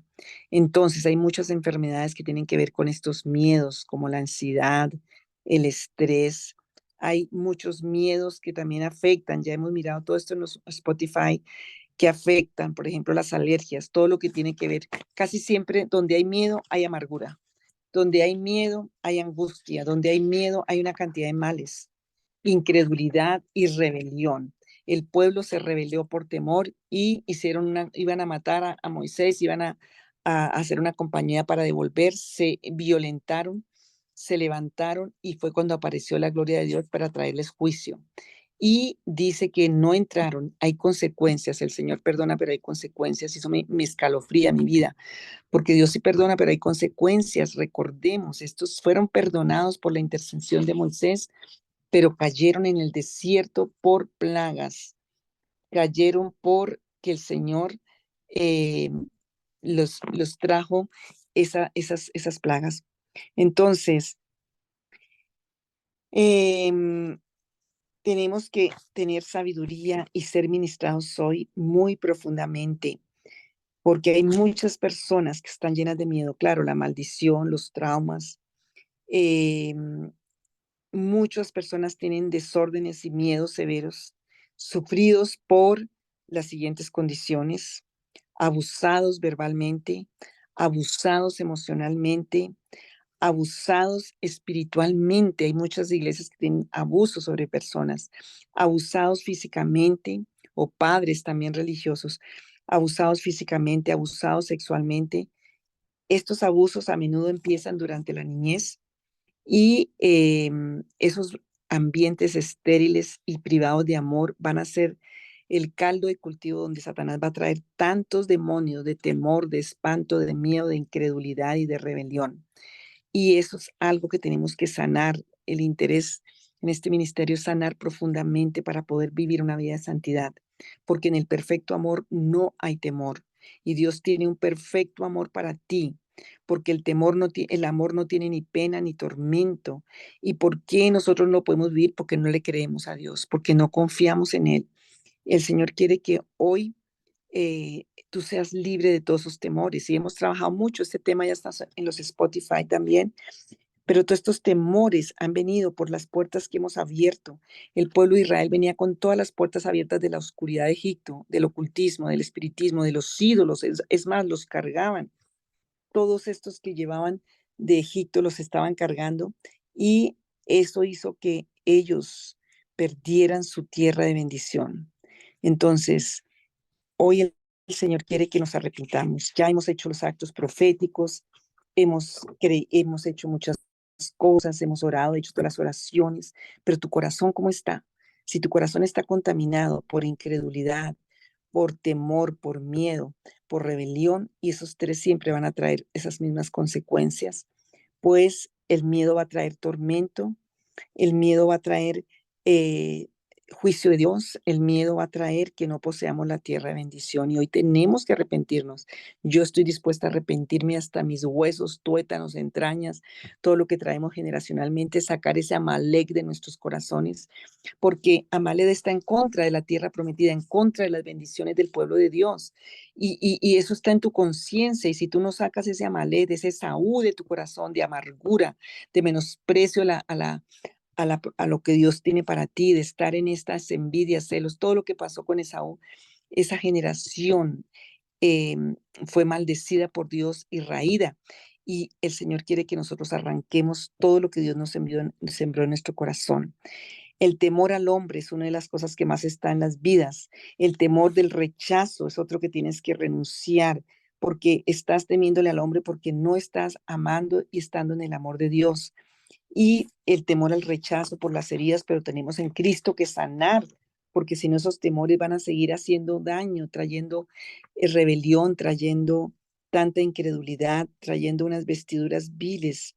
Entonces, hay muchas enfermedades que tienen que ver con estos miedos, como la ansiedad, el estrés. Hay muchos miedos que también afectan. Ya hemos mirado todo esto en los Spotify que afectan, por ejemplo, las alergias, todo lo que tiene que ver. Casi siempre donde hay miedo hay amargura. Donde hay miedo hay angustia. Donde hay miedo hay una cantidad de males, incredulidad y rebelión. El pueblo se rebeló por temor y iban a matar a Moisés, iban a hacer una compañía para devolver, se violentaron, se levantaron y fue cuando apareció la gloria de Dios para traerles juicio. Y dice que no entraron, hay consecuencias, el Señor perdona, pero hay consecuencias, y eso me escalofría mi vida, porque Dios sí perdona, pero hay consecuencias, recordemos, estos fueron perdonados por la intercesión de Moisés, pero cayeron en el desierto por plagas, cayeron porque el Señor eh, los trajo esas plagas. Entonces, eh, tenemos que tener sabiduría y ser ministrados hoy muy profundamente, porque hay muchas personas que están llenas de miedo, claro, la maldición, los traumas. eh, Muchas personas tienen desórdenes y miedos severos, sufridos por las siguientes condiciones: abusados verbalmente, abusados emocionalmente, abusados espiritualmente. Hay muchas iglesias que tienen abuso sobre personas, abusados físicamente o padres también religiosos, abusados físicamente, abusados sexualmente. Estos abusos a menudo empiezan durante la niñez y esos ambientes estériles y privados de amor van a ser el caldo de cultivo donde Satanás va a traer tantos demonios de temor, de espanto, de miedo, de incredulidad y de rebelión. Y eso es algo que tenemos que sanar. El interés en este ministerio es sanar profundamente para poder vivir una vida de santidad, porque en el perfecto amor no hay temor. Y Dios tiene un perfecto amor para ti, porque el amor no tiene ni pena ni tormento. ¿Y por qué nosotros no podemos vivir? Porque no le creemos a Dios, porque no confiamos en Él. El Señor quiere que hoy tú seas libre de todos esos temores. Y hemos trabajado mucho, este tema ya está en los Spotify también, pero todos estos temores han venido por las puertas que hemos abierto. El pueblo de Israel venía con todas las puertas abiertas de la oscuridad de Egipto, del ocultismo, del espiritismo, de los ídolos. Es más, los cargaban. Todos estos que llevaban de Egipto los estaban cargando y eso hizo que ellos perdieran su tierra de bendición. Entonces, hoy el Señor quiere que nos arrepintamos. Ya hemos hecho los actos proféticos, hemos hecho muchas cosas, hemos orado, hecho todas las oraciones, pero tu corazón, ¿cómo está? Si tu corazón está contaminado por incredulidad, por temor, por miedo, por rebelión, y esos tres siempre van a traer esas mismas consecuencias, pues el miedo va a traer tormento, el miedo va a traer eh, juicio de Dios, el miedo va a traer que no poseamos la tierra de bendición y hoy tenemos que arrepentirnos. Yo estoy dispuesta a arrepentirme hasta mis huesos, tuétanos, entrañas, todo lo que traemos generacionalmente, sacar ese Amalek de nuestros corazones, porque Amalek está en contra de la tierra prometida, en contra de las bendiciones del pueblo de Dios. Y eso está en tu conciencia. Y si tú no sacas ese Amalek, ese Saúl de tu corazón, de amargura, de menosprecio a lo que Dios tiene para ti, de estar en estas envidias, celos, todo lo que pasó con Esaú, esa generación eh, fue maldecida por Dios y raída. Y el Señor quiere que nosotros arranquemos todo lo que Dios sembró en nuestro corazón. El temor al hombre es una de las cosas que más está en las vidas. El temor del rechazo es otro que tienes que renunciar porque estás temiéndole al hombre porque no estás amando y estando en el amor de Dios. Y el temor al rechazo por las heridas, pero tenemos en Cristo que sanar porque si no esos temores van a seguir haciendo daño, trayendo rebelión, trayendo tanta incredulidad, trayendo unas vestiduras viles,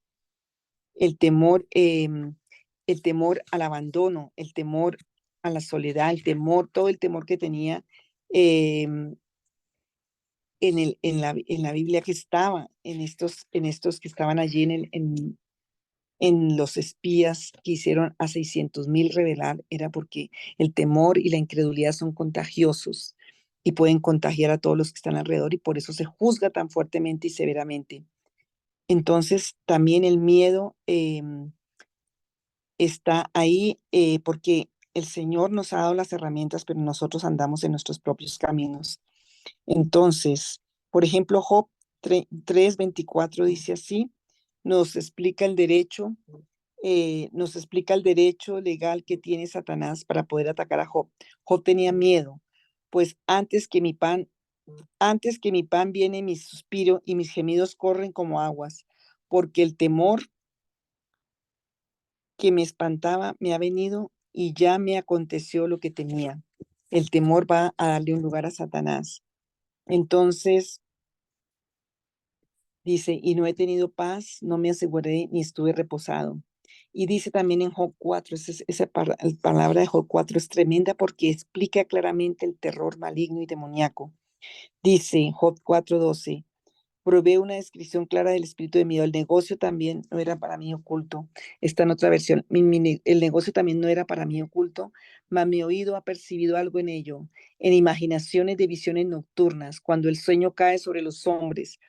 el temor, el temor al abandono, el temor a la soledad, el temor, todo el temor que tenía em, en la Biblia que estaba, en estos que estaban allí en los espías que hicieron a 600,000 rebelar, era porque el temor y la incredulidad son contagiosos y pueden contagiar a todos los que están alrededor y por eso se juzga tan fuertemente y severamente. Entonces, también el miedo está ahí porque el Señor nos ha dado las herramientas, pero nosotros andamos en nuestros propios caminos. Entonces, por ejemplo, Job 3:24 dice así, nos explica el derecho, nos explica el derecho legal que tiene Satanás para poder atacar a Job. Job tenía miedo, pues antes que mi pan viene mi suspiro y mis gemidos corren como aguas, porque el temor que me espantaba me ha venido y ya me aconteció lo que temía. El temor va a darle un lugar a Satanás. Entonces, dice, y no he tenido paz, no me aseguré ni estuve reposado. Y dice también en Job 4, palabra de Job 4 es tremenda porque explica claramente el terror maligno y demoníaco. Dice en Job 4:12, provee una descripción clara del espíritu de miedo. El negocio también no era para mí oculto. Está en otra versión. El negocio también no era para mí oculto, mas mi oído ha percibido algo en ello, en imaginaciones de visiones nocturnas, cuando el sueño cae sobre los hombres.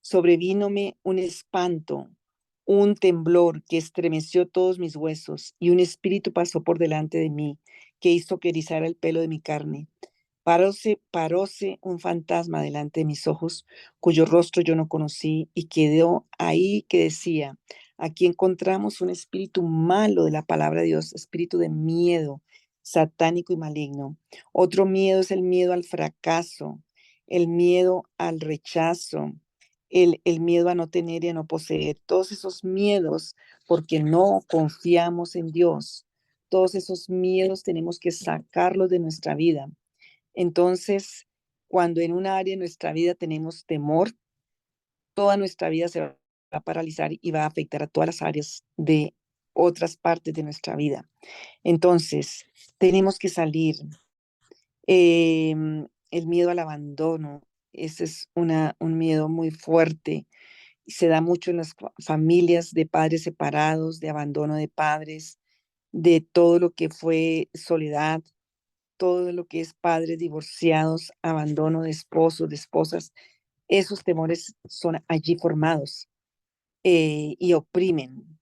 Sobrevínome un espanto, un temblor que estremeció todos mis huesos, y un espíritu pasó por delante de mí, que hizo que erizara el pelo de mi carne. Paróse un fantasma delante de mis ojos, cuyo rostro yo no conocí, y quedó ahí que decía, aquí encontramos un espíritu malo de la palabra de Dios, espíritu de miedo, satánico y maligno. Otro miedo es el miedo al fracaso, el miedo al rechazo, el miedo a no tener y a no poseer, todos esos miedos porque no confiamos en Dios. Todos esos miedos tenemos que sacarlos de nuestra vida. Entonces, cuando en una área de nuestra vida tenemos temor, toda nuestra vida se va a paralizar y va a afectar a todas las áreas de otras partes de nuestra vida. Entonces, tenemos que salir. El miedo al abandono, ese es un miedo muy fuerte. Se da mucho en las familias de padres separados, de abandono de padres, de todo lo que fue soledad, todo lo que es padres divorciados, abandono de esposos, de esposas. Esos temores son allí formados y oprimen.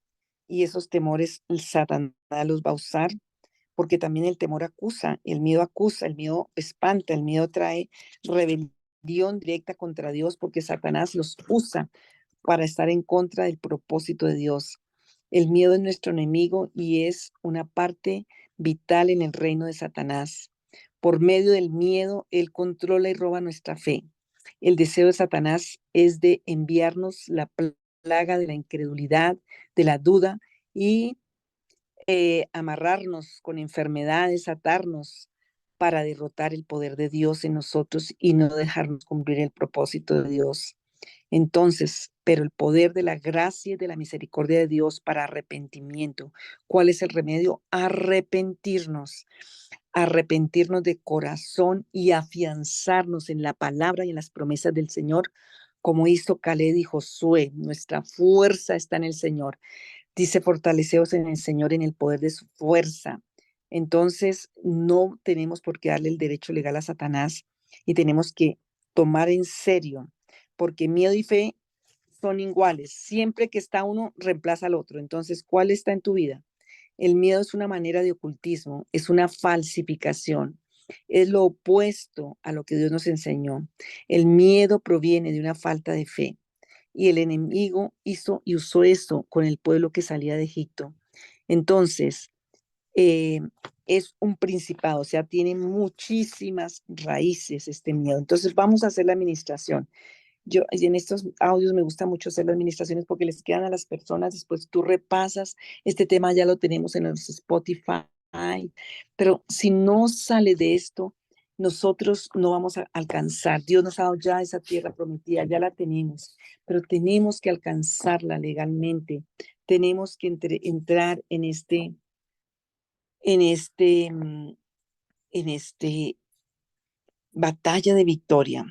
Y esos temores Satanás los va a usar porque también el temor acusa, el miedo espanta, el miedo trae rebelión directa contra Dios porque Satanás los usa para estar en contra del propósito de Dios. El miedo es nuestro enemigo y es una parte vital en el reino de Satanás. Por medio del miedo, él controla y roba nuestra fe. El deseo de Satanás es de enviarnos la plaga de la incredulidad, de la duda y amarrarnos con enfermedades, atarnos para derrotar el poder de Dios en nosotros y no dejarnos cumplir el propósito de Dios. Entonces, pero el poder de la gracia y de la misericordia de Dios para arrepentimiento. ¿Cuál es el remedio? Arrepentirnos de corazón y afianzarnos en la palabra y en las promesas del Señor, como hizo Caleb y Josué. Nuestra fuerza está en el Señor. Dice, fortaleceos en el Señor, en el poder de su fuerza. Entonces, no tenemos por qué darle el derecho legal a Satanás y tenemos que tomar en serio, porque miedo y fe son iguales. Siempre que está uno, reemplaza al otro. Entonces, ¿cuál está en tu vida? El miedo es una manera de ocultismo, es una falsificación, es lo opuesto a lo que Dios nos enseñó. El miedo proviene de una falta de fe. Y el enemigo hizo y usó eso con el pueblo que salía de Egipto. Entonces, eh, es un principado, o sea, tiene muchísimas raíces este miedo. Entonces, vamos a hacer la administración. Yo en estos audios me gusta mucho hacer las administraciones porque les quedan a las personas, después tú repasas, este tema ya lo tenemos en los Spotify, ay, pero si no sale de esto, nosotros no vamos a alcanzar. Dios nos ha dado ya esa tierra prometida, ya la tenemos, pero tenemos que alcanzarla legalmente. Tenemos que entrar en este, mm, en este batalla de victoria.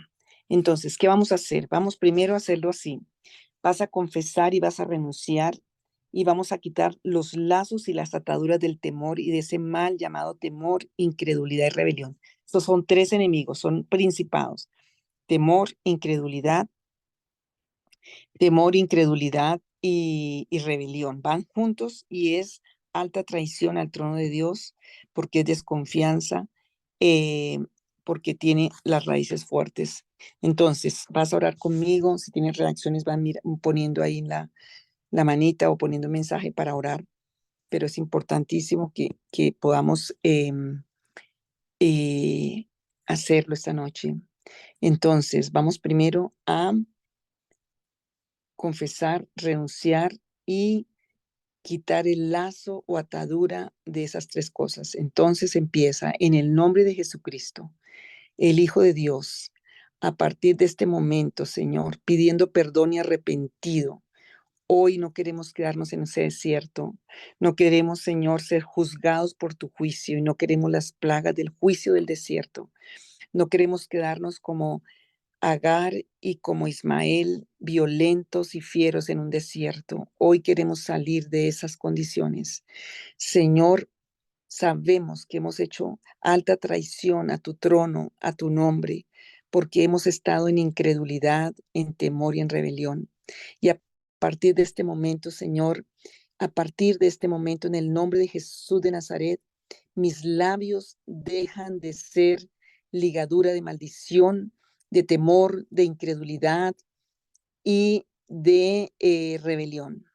Entonces, ¿qué vamos a hacer? Vamos primero a hacerlo así. Vas a confesar y vas a renunciar y vamos a quitar los lazos y las ataduras del temor y de ese mal llamado temor, incredulidad y rebelión. Estos son tres enemigos, son principados. Temor, incredulidad y rebelión. Van juntos y es alta traición al trono de Dios porque es desconfianza, eh, porque tiene las raíces fuertes. Entonces, vas a orar conmigo. Si tienes reacciones, van poniendo ahí la manita o poniendo un mensaje para orar, pero es importantísimo que podamos eh, hacerlo esta noche. Entonces, vamos primero a confesar, renunciar y quitar el lazo o atadura de esas tres cosas. Entonces empieza en el nombre de Jesucristo, el Hijo de Dios, a partir de este momento, Señor, pidiendo perdón y arrepentido. Hoy no queremos quedarnos en ese desierto. No queremos, Señor, ser juzgados por tu juicio y no queremos las plagas del juicio del desierto. No queremos quedarnos como Agar y como Ismael, violentos y fieros en un desierto. Hoy queremos salir de esas condiciones. Señor, sabemos que hemos hecho alta traición a tu trono, a tu nombre, porque hemos estado en incredulidad, en temor y en rebelión. Y a partir de este momento, Señor, a partir de este momento, en el nombre de Jesús de Nazaret, mis labios dejan de ser ligadura de maldición, de temor, de incredulidad y de rebelión.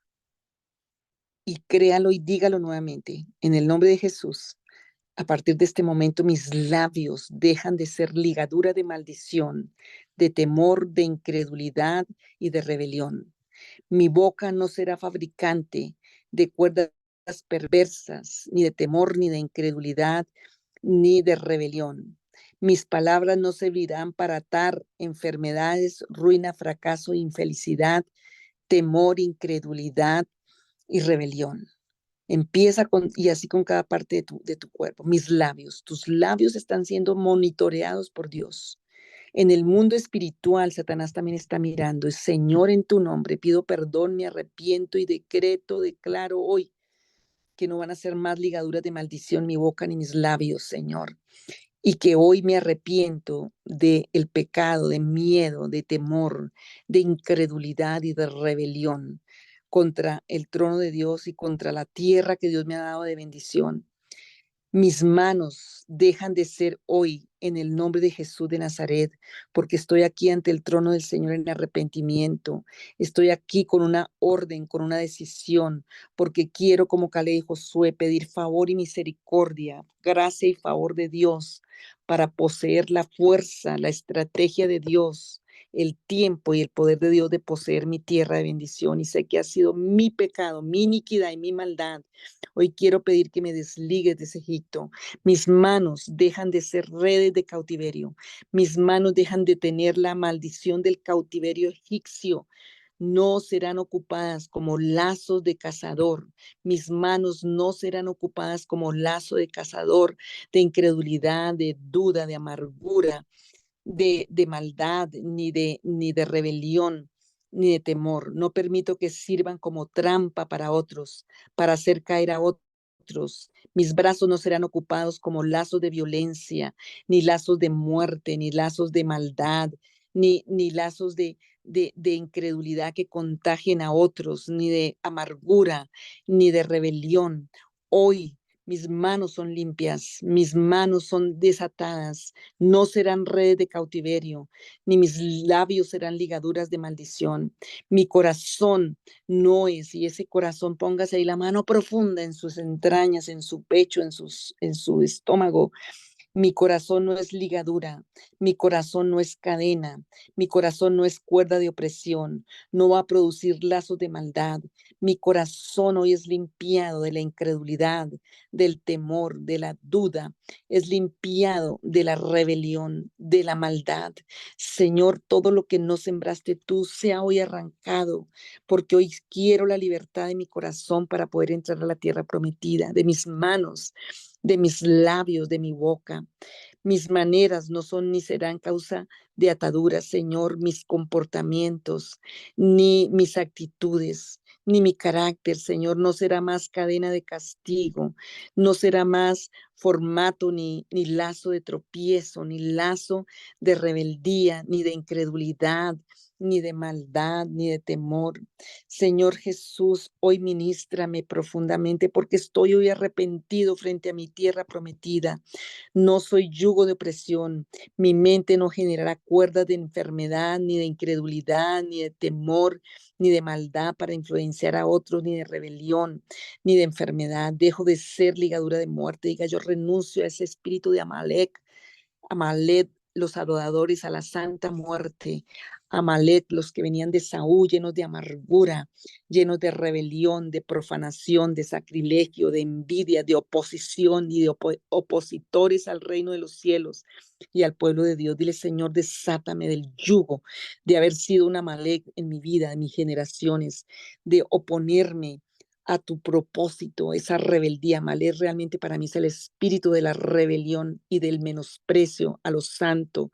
Y créalo y dígalo nuevamente, en el nombre de Jesús. A partir de este momento, mis labios dejan de ser ligadura de maldición, de temor, de incredulidad y de rebelión. Mi boca no será fabricante de cuerdas perversas, ni de temor, ni de incredulidad, ni de rebelión. Mis palabras no servirán para atar enfermedades, ruina, fracaso, infelicidad, temor, incredulidad y rebelión. Empieza y así con cada parte de tu cuerpo. Mis labios, tus labios están siendo monitoreados por Dios. En el mundo espiritual, Satanás también está mirando. Señor, en tu nombre, pido perdón, me arrepiento y declaro hoy que no van a ser más ligaduras de maldición mi boca ni mis labios, Señor. Y que hoy me arrepiento del pecado, de miedo, de temor, de incredulidad y de rebelión contra el trono de Dios y contra la tierra que Dios me ha dado de bendición. Mis manos dejan de ser hoy en el nombre de Jesús de Nazaret, porque estoy aquí ante el trono del Señor en arrepentimiento. Estoy aquí con una orden, con una decisión, porque quiero, como Caleb y Josué, pedir favor y misericordia, gracia y favor de Dios para poseer la fuerza, la estrategia de Dios, el tiempo y el poder de Dios de poseer mi tierra de bendición. Y sé que ha sido mi pecado, mi iniquidad y mi maldad. Hoy quiero pedir que me desligues de ese Egipto. Mis manos dejan de ser redes de cautiverio. Mis manos dejan de tener la maldición del cautiverio egipcio. No serán ocupadas como lazos de cazador. Mis manos no serán ocupadas como lazo de cazador, de incredulidad, de duda, de amargura, de maldad, ni de rebelión, ni de temor. No permito que sirvan como trampa para otros, para hacer caer a otros. Mis brazos no serán ocupados como lazos de violencia, ni lazos de muerte, ni lazos de maldad, ni lazos de incredulidad que contagien a otros, ni de amargura, ni de rebelión. Hoy mis manos son limpias, mis manos son desatadas, no serán redes de cautiverio, ni mis labios serán ligaduras de maldición. Mi corazón no es, y ese corazón póngase ahí la mano profunda en sus entrañas, en su pecho, en su estómago, Mi corazón no es ligadura, mi corazón no es cadena, mi corazón no es cuerda de opresión, no va a producir lazos de maldad. Mi corazón hoy es limpiado de la incredulidad, del temor, de la duda, es limpiado de la rebelión, de la maldad. Señor, todo lo que no sembraste tú sea hoy arrancado, porque hoy quiero la libertad de mi corazón para poder entrar a la tierra prometida, de mis manos, de mis labios, de mi boca. Mis maneras no son ni serán causa de ataduras, Señor, mis comportamientos, ni mis actitudes, ni mi carácter, Señor, no será más cadena de castigo, no será más formato ni lazo de tropiezo, ni lazo de rebeldía, ni de incredulidad, ni de maldad, ni de temor. Señor Jesús, hoy ministrame profundamente porque estoy hoy arrepentido frente a mi tierra prometida. No soy yugo de opresión. Mi mente no generará cuerdas de enfermedad, ni de incredulidad, ni de temor, ni de maldad para influenciar a otros, ni de rebelión, ni de enfermedad. Dejo de ser ligadura de muerte. Diga, yo renuncio a ese espíritu de Amalek, los adoradores a la santa muerte. Amalek, los que venían de Saúl, llenos de amargura, llenos de rebelión, de profanación, de sacrilegio, de envidia, de oposición y de opositores al reino de los cielos y al pueblo de Dios. Dile, Señor, desátame del yugo de haber sido un Amalek en mi vida, en mis generaciones, de oponerme a tu propósito, esa rebeldía. Malé realmente para mí es el espíritu de la rebelión y del menosprecio a lo santo,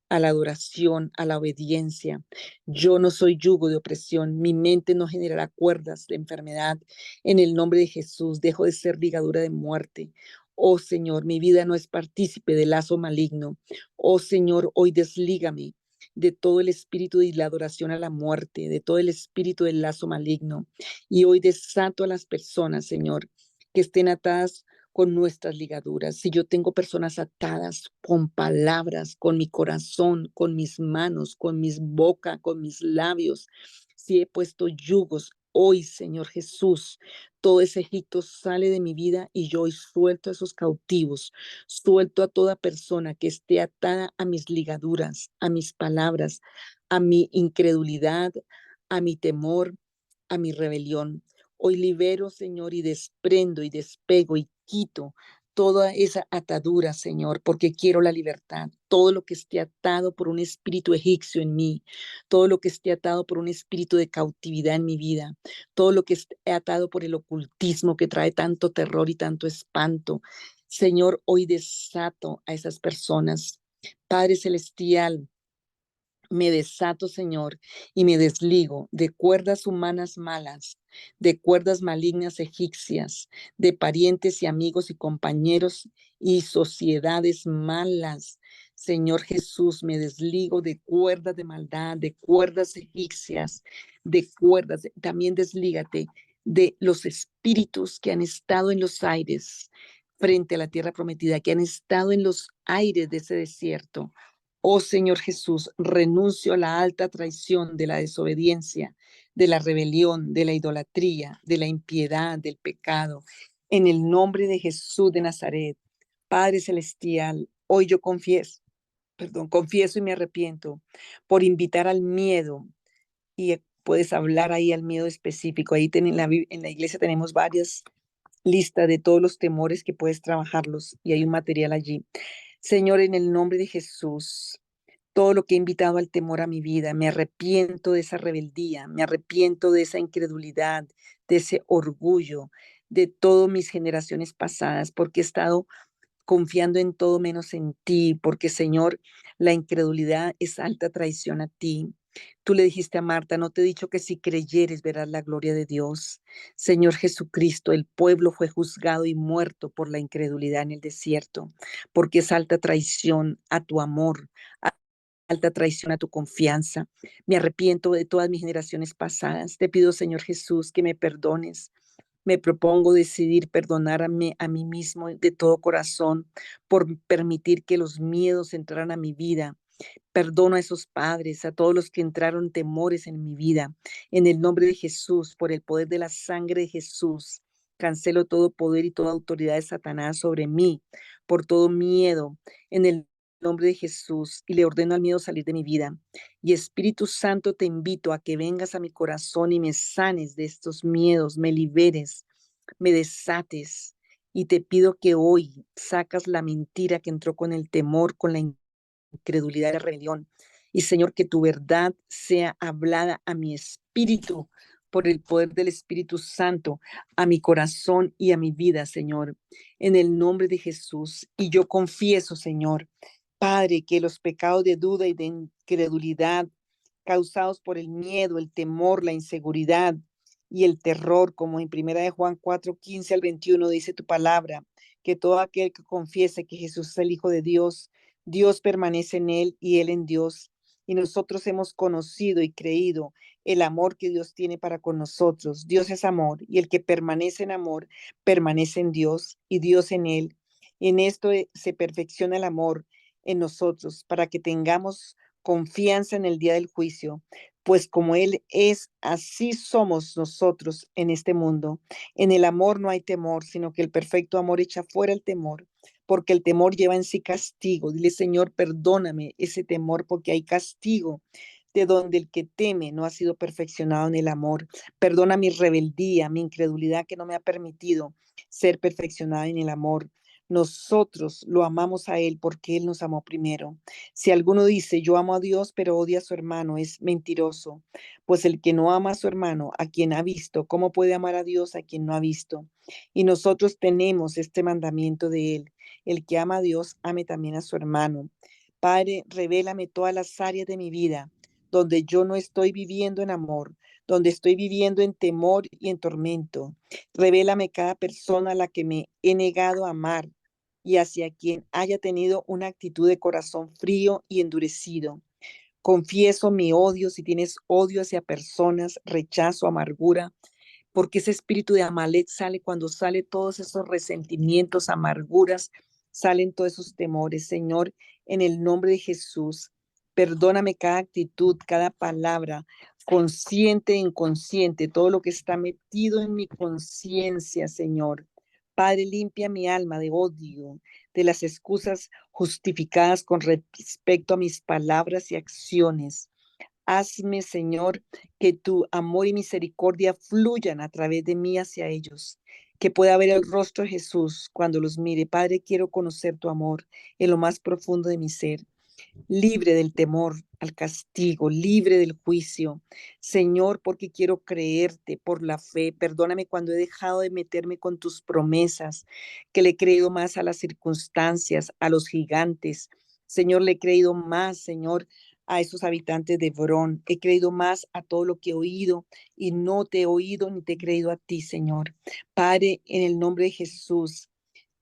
a la adoración, a la obediencia. Yo no soy yugo de opresión, mi mente no generará cuerdas de enfermedad. En el nombre de Jesús, dejo de ser ligadura de muerte. Oh Señor, mi vida no es partícipe del lazo maligno. Oh Señor, hoy deslígame de todo el espíritu de la adoración a la muerte, de todo el espíritu del lazo maligno. Y hoy desato a las personas, Señor, que estén atadas con nuestras ligaduras. Si yo tengo personas atadas con palabras, con mi corazón, con mis manos, con mis boca, con mis labios, si he puesto yugos, hoy, Señor Jesús, todo ese Egipto sale de mi vida y yo hoy suelto a esos cautivos, suelto a toda persona que esté atada a mis ligaduras, a mis palabras, a mi incredulidad, a mi temor, a mi rebelión. Hoy libero, Señor, y desprendo y despego y quito toda esa atadura, Señor, porque quiero la libertad. Todo lo que esté atado por un espíritu egipcio en mí, todo lo que esté atado por un espíritu de cautividad en mi vida, todo lo que esté atado por el ocultismo que trae tanto terror y tanto espanto. Señor, hoy desato a esas personas. Padre Celestial, me desato, Señor, y me desligo de cuerdas humanas malas, de cuerdas malignas egipcias, de parientes y amigos y compañeros y sociedades malas. Señor Jesús, me desligo de cuerdas de maldad, de cuerdas egipcias, de cuerdas. También deslígate de los espíritus que han estado en los aires frente a la tierra prometida, que han estado en los aires de ese desierto. Oh Señor Jesús, renuncio a la alta traición de la desobediencia, de la rebelión, de la idolatría, de la impiedad, del pecado. En el nombre de Jesús de Nazaret, Padre Celestial, hoy yo confieso y me arrepiento por invitar al miedo y puedes hablar ahí al miedo específico. Ahí en la iglesia tenemos varias listas de todos los temores que puedes trabajarlos y hay un material allí. Señor, en el nombre de Jesús, todo lo que he invitado al temor a mi vida. Me arrepiento de esa rebeldía, me arrepiento de esa incredulidad, de ese orgullo, de todas mis generaciones pasadas, porque he estado confiando en todo menos en ti, porque Señor, la incredulidad es alta traición a ti. Tú le dijiste a Marta, no te he dicho que si creyeres verás la gloria de Dios. Señor Jesucristo, el pueblo fue juzgado y muerto por la incredulidad en el desierto, porque es alta traición a tu amor, alta traición a tu confianza. Me arrepiento de todas mis generaciones pasadas. Te pido, Señor Jesús, que me perdones. Me propongo decidir perdonarme a mí mismo de todo corazón por permitir que los miedos entraran a mi vida. Perdono a esos padres, a todos los que entraron temores en mi vida. En el nombre de Jesús, por el poder de la sangre de Jesús, Cancelo todo poder y toda autoridad de Satanás sobre mí, por todo miedo, en el nombre de Jesús, y le ordeno al miedo salir de mi vida. Y Espíritu Santo, te invito a que vengas a mi corazón y me sanes de estos miedos, me liberes, me desates. Y te pido que hoy sacas la mentira que entró con el temor, con la incredulidad y la rebelión. Y Señor, que tu verdad sea hablada a mi espíritu por el poder del Espíritu Santo, a mi corazón y a mi vida, Señor, en el nombre de Jesús. Y yo confieso, Señor, Padre, que los pecados de duda y de incredulidad causados por el miedo, el temor, la inseguridad y el terror, como en primera de Juan 4:15 al 21 dice tu palabra, que todo aquel que confiese que Jesús es el Hijo de Dios, Dios permanece en él y él en Dios. Y nosotros hemos conocido y creído el amor que Dios tiene para con nosotros. Dios es amor y el que permanece en amor permanece en Dios y Dios en él. En esto se perfecciona el amor en nosotros para que tengamos confianza en el día del juicio, pues como Él es, así somos nosotros en este mundo. En el amor no hay temor, sino que el perfecto amor echa fuera el temor, porque el temor lleva en sí castigo. Dile, Señor, perdóname ese temor, porque hay castigo de donde el que teme no ha sido perfeccionado en el amor. Perdona mi rebeldía, mi incredulidad que no me ha permitido ser perfeccionada en el amor. Nosotros lo amamos a Él porque Él nos amó primero. Si alguno dice, yo amo a Dios, pero odia a su hermano, es mentiroso. Pues el que no ama a su hermano, a quien ha visto, ¿cómo puede amar a Dios a quien no ha visto? Y nosotros tenemos este mandamiento de Él. El que ama a Dios, ame también a su hermano. Padre, revélame todas las áreas de mi vida donde yo no estoy viviendo en amor, donde estoy viviendo en temor y en tormento. Revélame cada persona a la que me he negado a amar y hacia quien haya tenido una actitud de corazón frío y endurecido. Confieso mi odio si tienes odio hacia personas, rechazo, amargura, porque ese espíritu de Amalek sale cuando sale todos esos resentimientos, amarguras, salen todos esos temores. Señor, en el nombre de Jesús, perdóname cada actitud, cada palabra, consciente e inconsciente, todo lo que está metido en mi conciencia, Señor. Padre, limpia mi alma de odio, de las excusas justificadas con respecto a mis palabras y acciones. Hazme, Señor, que tu amor y misericordia fluyan a través de mí hacia ellos, que pueda ver el rostro de Jesús cuando los mire. Padre, quiero conocer tu amor en lo más profundo de mi ser, libre del temor al castigo, libre del juicio. Señor, porque quiero creerte por la fe. Perdóname cuando he dejado de meterme con tus promesas, que le he creído más a las circunstancias, a los gigantes. Señor, le he creído más, Señor, a esos habitantes de Hebrón. He creído más a todo lo que he oído y no te he oído ni te he creído a ti, Señor. Padre, en el nombre de Jesús,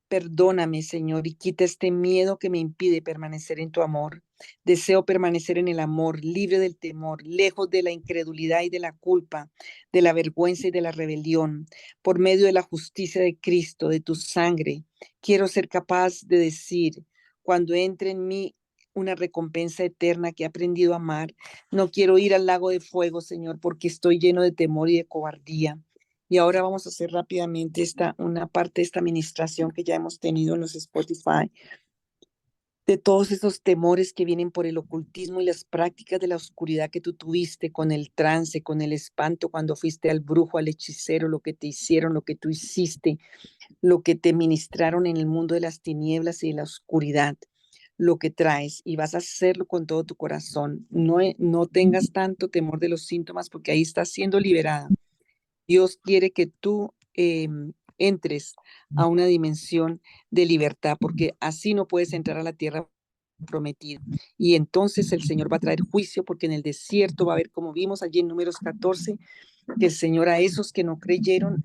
perdóname, Señor, y quita este miedo que me impide permanecer en tu amor. Deseo permanecer en el amor, libre del temor, lejos de la incredulidad y de la culpa, de la vergüenza y de la rebelión, por medio de la justicia de Cristo, de tu sangre. Quiero ser capaz de decir, cuando entre en mí una recompensa eterna que he aprendido a amar, no quiero ir al lago de fuego, Señor, porque estoy lleno de temor y de cobardía. Y ahora vamos a hacer rápidamente una parte de esta administración que ya hemos tenido en los Spotify, de todos esos temores que vienen por el ocultismo y las prácticas de la oscuridad que tú tuviste con el trance, con el espanto, cuando fuiste al brujo, al hechicero, lo que te hicieron, lo que tú hiciste, lo que te ministraron en el mundo de las tinieblas y de la oscuridad, lo que traes, y vas a hacerlo con todo tu corazón. No tengas tanto temor de los síntomas porque ahí estás siendo liberada. Dios quiere que tú entres a una dimensión de libertad, porque así no puedes entrar a la tierra prometida. Y entonces el Señor va a traer juicio, porque en el desierto va a haber, como vimos allí en Números 14, que el Señor a esos que no creyeron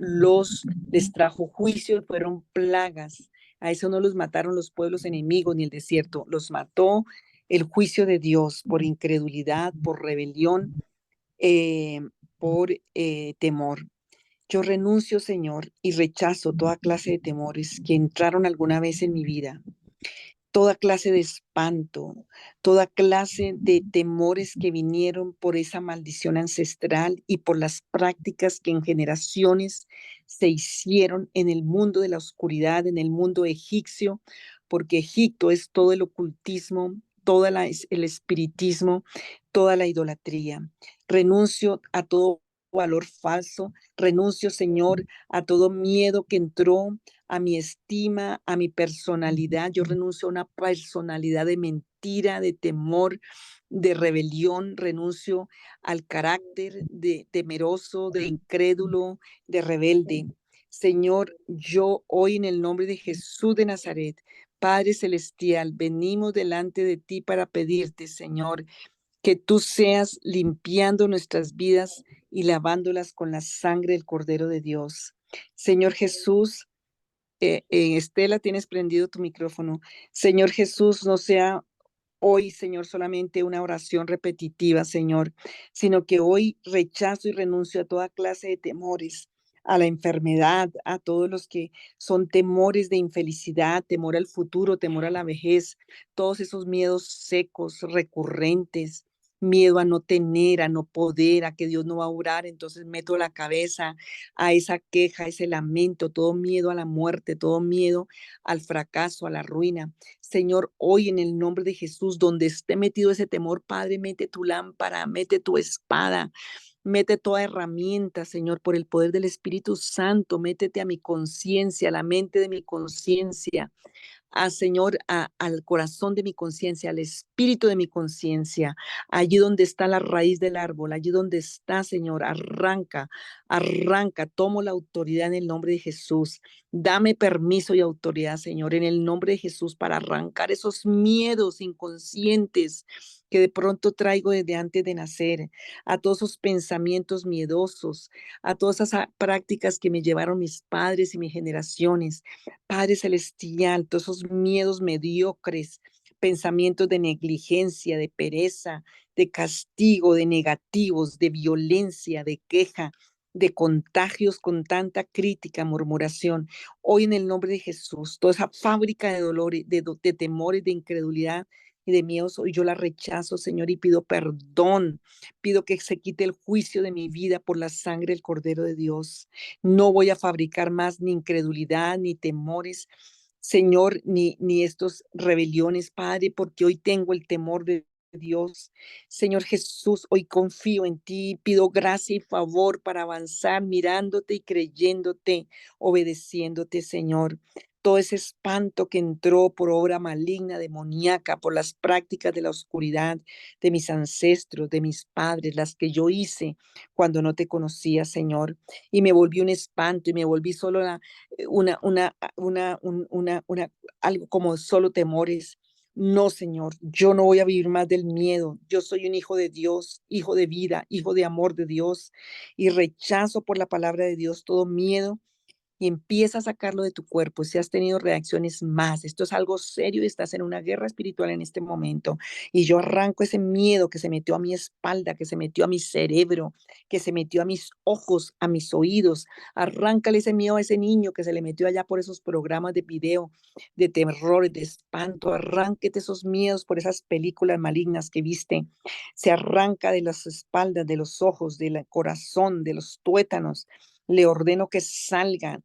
les trajo juicio, fueron plagas. A eso no los mataron los pueblos enemigos ni el desierto, los mató el juicio de Dios por incredulidad, por rebelión, eh, por temor. Yo renuncio, Señor, y rechazo toda clase de temores que entraron alguna vez en mi vida. toda clase de espanto, toda clase de temores que vinieron por esa maldición ancestral y por las prácticas que en generaciones se hicieron en el mundo de la oscuridad, en el mundo egipcio, porque Egipto es todo el ocultismo, el espiritismo, toda la idolatría. Renuncio a todo valor falso, renuncio, Señor, a todo miedo que entró a mi estima, a mi personalidad. Yo renuncio a una personalidad de mentira, de temor, de rebelión. Renuncio al carácter de temeroso, de incrédulo, de rebelde. Señor, yo hoy en el nombre de Jesús de Nazaret, Padre Celestial, venimos delante de ti para pedirte, Señor, que tú seas limpiando nuestras vidas y lavándolas con la sangre del Cordero de Dios. Señor Jesús, Estela, tienes prendido tu micrófono. Señor Jesús, no sea hoy, Señor, solamente una oración repetitiva, Señor, sino que hoy rechazo y renuncio a toda clase de temores, a la enfermedad, a todos los que son temores de infelicidad, temor al futuro, temor a la vejez, todos esos miedos secos, recurrentes. Miedo a no tener, a no poder, a que Dios no va a orar, entonces meto la cabeza a esa queja, a ese lamento, todo miedo a la muerte, todo miedo al fracaso, a la ruina. Señor, hoy en el nombre de Jesús, donde esté metido ese temor, Padre, mete tu lámpara, mete tu espada, mete toda herramienta, Señor, por el poder del Espíritu Santo, métete a mi conciencia, a la mente de mi conciencia, Señor, al corazón de mi conciencia, al espíritu de mi conciencia, allí donde está la raíz del árbol, allí donde está, Señor, arranca, arranca, tomo la autoridad en el nombre de Jesús. Dame permiso y autoridad, Señor, en el nombre de Jesús para arrancar esos miedos inconscientes que de pronto traigo desde antes de nacer, a todos esos pensamientos miedosos, a todas esas prácticas que me llevaron mis padres y mis generaciones. Padre Celestial, todos esos miedos mediocres, pensamientos de negligencia, de pereza, de castigo, de negativos, de violencia, de queja, de contagios con tanta crítica, murmuración. Hoy en el nombre de Jesús, toda esa fábrica de dolores, de temores, de incredulidad y de miedos, hoy yo la rechazo, Señor, y pido perdón. Pido que se quite el juicio de mi vida por la sangre del Cordero de Dios. No voy a fabricar más ni incredulidad, ni temores, Señor, ni estos rebeliones, Padre, porque hoy tengo el temor de Dios. Señor Jesús, hoy confío en ti, pido gracia y favor para avanzar mirándote y creyéndote, obedeciéndote, Señor. Todo ese espanto que entró por obra maligna, demoníaca, por las prácticas de la oscuridad de mis ancestros, de mis padres, las que yo hice cuando no te conocía, Señor, y me volví un espanto y me volví solo algo como solo temores. No, Señor, yo no voy a vivir más del miedo. Yo soy un hijo de Dios, hijo de vida, hijo de amor de Dios, y rechazo por la palabra de Dios todo miedo y empieza a sacarlo de tu cuerpo. Si has tenido reacciones más, esto es algo serio y estás en una guerra espiritual en este momento. Y yo arranco ese miedo que se metió a mi espalda, que se metió a mi cerebro, que se metió a mis ojos, a mis oídos. Arráncale ese miedo a ese niño que se le metió allá por esos programas de video, de terror, de espanto. Arránquete esos miedos por esas películas malignas que viste. Se arranca de las espaldas, de los ojos, del corazón, de los tuétanos. Le ordeno que salga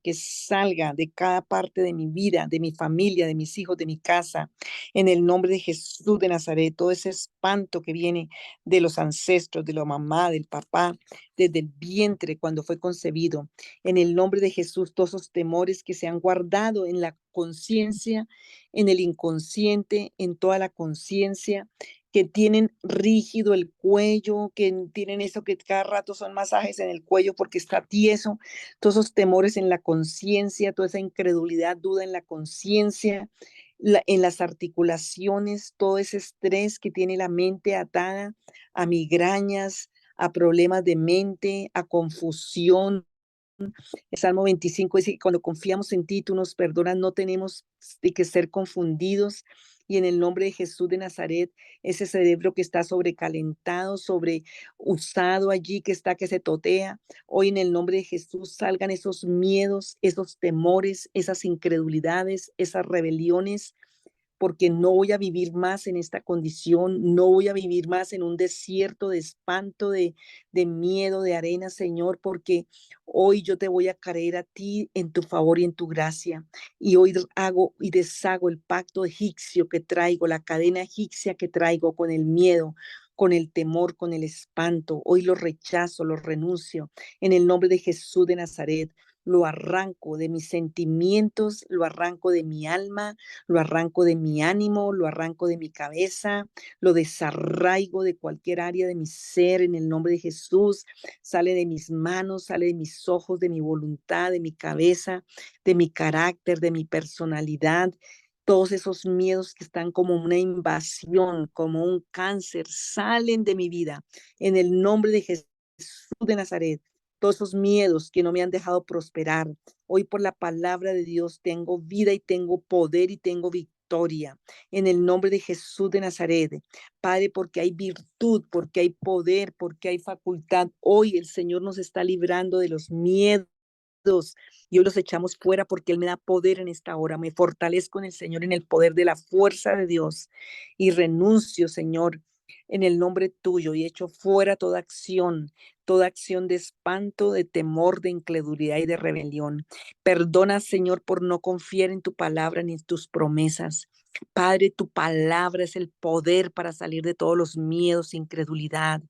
de cada parte de mi vida, de mi familia, de mis hijos, de mi casa, en el nombre de Jesús de Nazaret. Todo ese espanto que viene de los ancestros, de la mamá, del papá, desde el vientre cuando fue concebido. En el nombre de Jesús, todos esos temores que se han guardado en la conciencia, en el inconsciente, en toda la conciencia, que tienen rígido el cuello, que tienen eso que cada rato son masajes en el cuello porque está tieso, todos esos temores en la conciencia, toda esa incredulidad, duda en la conciencia, en las articulaciones, todo ese estrés que tiene la mente atada a migrañas, a problemas de mente, a confusión. El Salmo 25 dice que cuando confiamos en ti, tú nos perdonas, no tenemos de que ser confundidos. Y en el nombre de Jesús de Nazaret, ese cerebro que está sobrecalentado, sobreusado allí, que se totea, hoy en el nombre de Jesús salgan esos miedos, esos temores, esas incredulidades, esas rebeliones, porque no voy a vivir más en esta condición, no voy a vivir más en un desierto de espanto, de miedo, de arena, Señor, porque hoy yo te voy a creer a ti en tu favor y en tu gracia. Y hoy hago y deshago el pacto egipcio que traigo, la cadena egipcia que traigo con el miedo, con el temor, con el espanto. Hoy lo rechazo, lo renuncio en el nombre de Jesús de Nazaret. Lo arranco de mis sentimientos, lo arranco de mi alma, lo arranco de mi ánimo, lo arranco de mi cabeza, lo desarraigo de cualquier área de mi ser en el nombre de Jesús. Sale de mis manos, sale de mis ojos, de mi voluntad, de mi cabeza, de mi carácter, de mi personalidad. Todos esos miedos que están como una invasión, como un cáncer, salen de mi vida en el nombre de Jesús de Nazaret. Todos esos miedos que no me han dejado prosperar. Hoy por la palabra de Dios tengo vida y tengo poder y tengo victoria. En el nombre de Jesús de Nazaret. Padre, porque hay virtud, porque hay poder, porque hay facultad. Hoy el Señor nos está librando de los miedos y hoy los echamos fuera porque Él me da poder en esta hora. Me fortalezco en el Señor, en el poder de la fuerza de Dios y renuncio, Señor, en el nombre tuyo y echo fuera toda acción de espanto, de temor, de incredulidad y de rebelión. Perdona, Señor, por no confiar en tu palabra ni en tus promesas. Padre, tu palabra es el poder para salir de todos los miedos, incredulidad.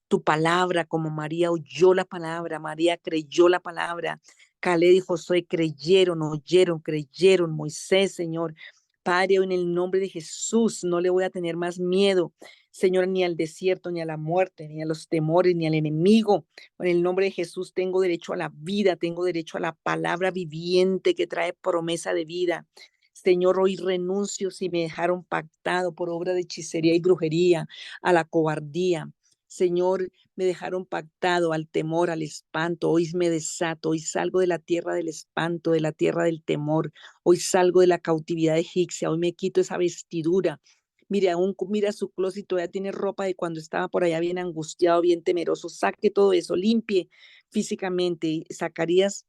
Tu palabra, como María oyó la palabra, María creyó la palabra, Caleb y Josué creyeron, oyeron, creyeron, Moisés, Señor. Padre, en el nombre de Jesús no le voy a tener más miedo, Señor, ni al desierto, ni a la muerte, ni a los temores, ni al enemigo. En el nombre de Jesús tengo derecho a la vida, tengo derecho a la palabra viviente que trae promesa de vida. Señor, hoy renuncio si me dejaron pactado por obra de hechicería y brujería, a la cobardía. Señor, me dejaron pactado al temor, al espanto. Hoy me desato, hoy salgo de la tierra del espanto, de la tierra del temor. Hoy salgo de la cautividad egipcia, hoy me quito esa vestidura. Mire, aún mira su closet y todavía tiene ropa de cuando estaba por allá bien angustiado, bien temeroso. Saque todo eso, limpie físicamente. Zacarías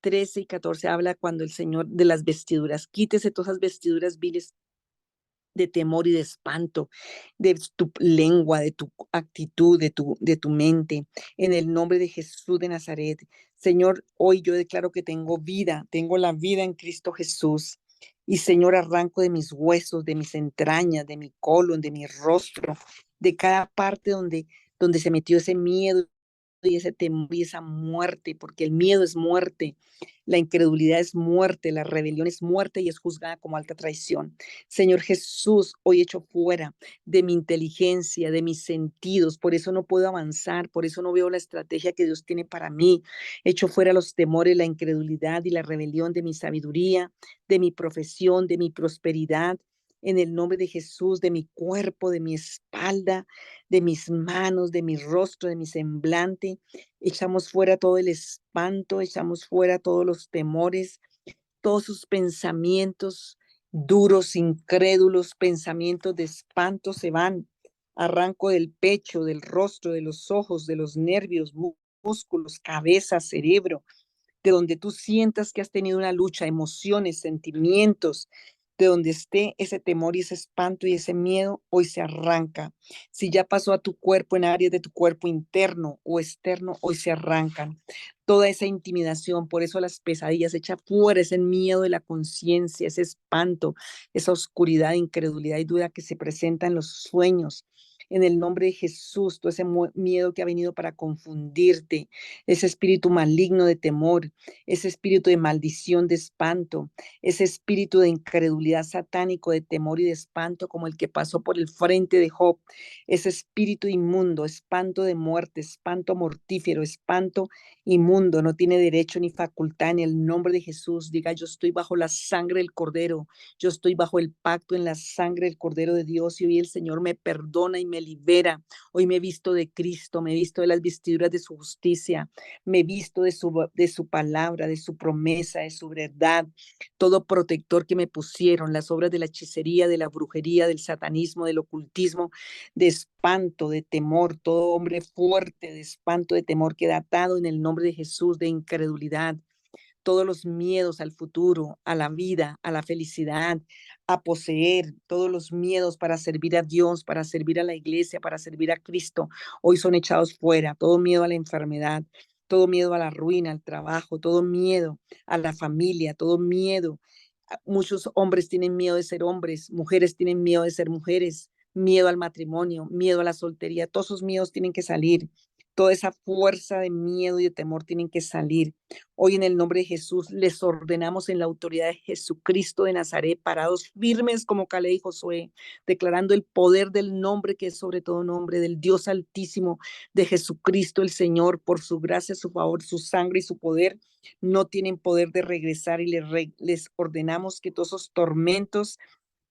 13 y 14 habla cuando el Señor de las vestiduras. Quítese todas esas vestiduras viles de temor y de espanto, de tu lengua, de tu actitud, de tu mente, en el nombre de Jesús de Nazaret. Señor, hoy yo declaro que tengo vida, tengo la vida en Cristo Jesús. Y Señor, arranco de mis huesos, de mis entrañas, de mi colon, de mi rostro, de cada parte donde se metió ese miedo y ese temor y esa muerte, porque el miedo es muerte, la incredulidad es muerte, la rebelión es muerte y es juzgada como alta traición. Señor Jesús, hoy echo fuera de mi inteligencia, de mis sentidos, por eso no puedo avanzar, por eso no veo la estrategia que Dios tiene para mí. Echo fuera los temores, la incredulidad y la rebelión de mi sabiduría, de mi profesión, de mi prosperidad. En el nombre de Jesús, de mi cuerpo, de mi espalda, de mis manos, de mi rostro, de mi semblante. Echamos fuera todo el espanto, echamos fuera todos los temores, todos sus pensamientos duros, incrédulos, pensamientos de espanto se van. Arranco del pecho, del rostro, de los ojos, de los nervios, músculos, cabeza, cerebro, de donde tú sientas que has tenido una lucha, emociones, sentimientos, de donde esté ese temor y ese espanto y ese miedo, hoy se arranca. Si ya pasó a tu cuerpo, en áreas de tu cuerpo interno o externo, hoy se arrancan. Toda esa intimidación, por eso las pesadillas, echa fuera ese miedo de la conciencia, ese espanto, esa oscuridad, incredulidad y duda que se presenta en los sueños. En el nombre de Jesús, todo ese miedo que ha venido para confundirte, ese espíritu maligno de temor, ese espíritu de maldición, de espanto, ese espíritu de incredulidad satánico, de temor y de espanto, como el que pasó por el frente de Job, ese espíritu inmundo, espanto de muerte, espanto mortífero, espanto inmundo, no tiene derecho ni facultad en el nombre de Jesús. Diga, yo estoy bajo la sangre del Cordero, yo estoy bajo el pacto en la sangre del Cordero de Dios y hoy el Señor me perdona y me libera. Hoy me he visto de Cristo, me he visto de las vestiduras de su justicia, me he visto de su palabra, de su promesa, de su verdad, todo protector que me pusieron, las obras de la hechicería, de la brujería, del satanismo, del ocultismo, de espanto, de temor, todo hombre fuerte de espanto, de temor queda atado en el nombre de Jesús, de incredulidad. todos los miedos al futuro, a la vida, a la felicidad, a poseer, todos los miedos para servir a Dios, para servir a la iglesia, para servir a Cristo, hoy son echados fuera. Todo miedo a la enfermedad, todo miedo a la ruina, al trabajo, todo miedo a la familia, todo miedo. Muchos hombres tienen miedo de ser hombres, mujeres tienen miedo de ser mujeres, miedo al matrimonio, miedo a la soltería. Todos esos miedos tienen que salir. Toda esa fuerza de miedo y de temor tienen que salir. Hoy en el nombre de Jesús les ordenamos en la autoridad de Jesucristo de Nazaret, parados firmes como Caleb y Josué, declarando el poder del nombre que es sobre todo nombre, del Dios altísimo, de Jesucristo el Señor, por su gracia, su favor, su sangre y su poder, no tienen poder de regresar y les ordenamos que todos esos tormentos,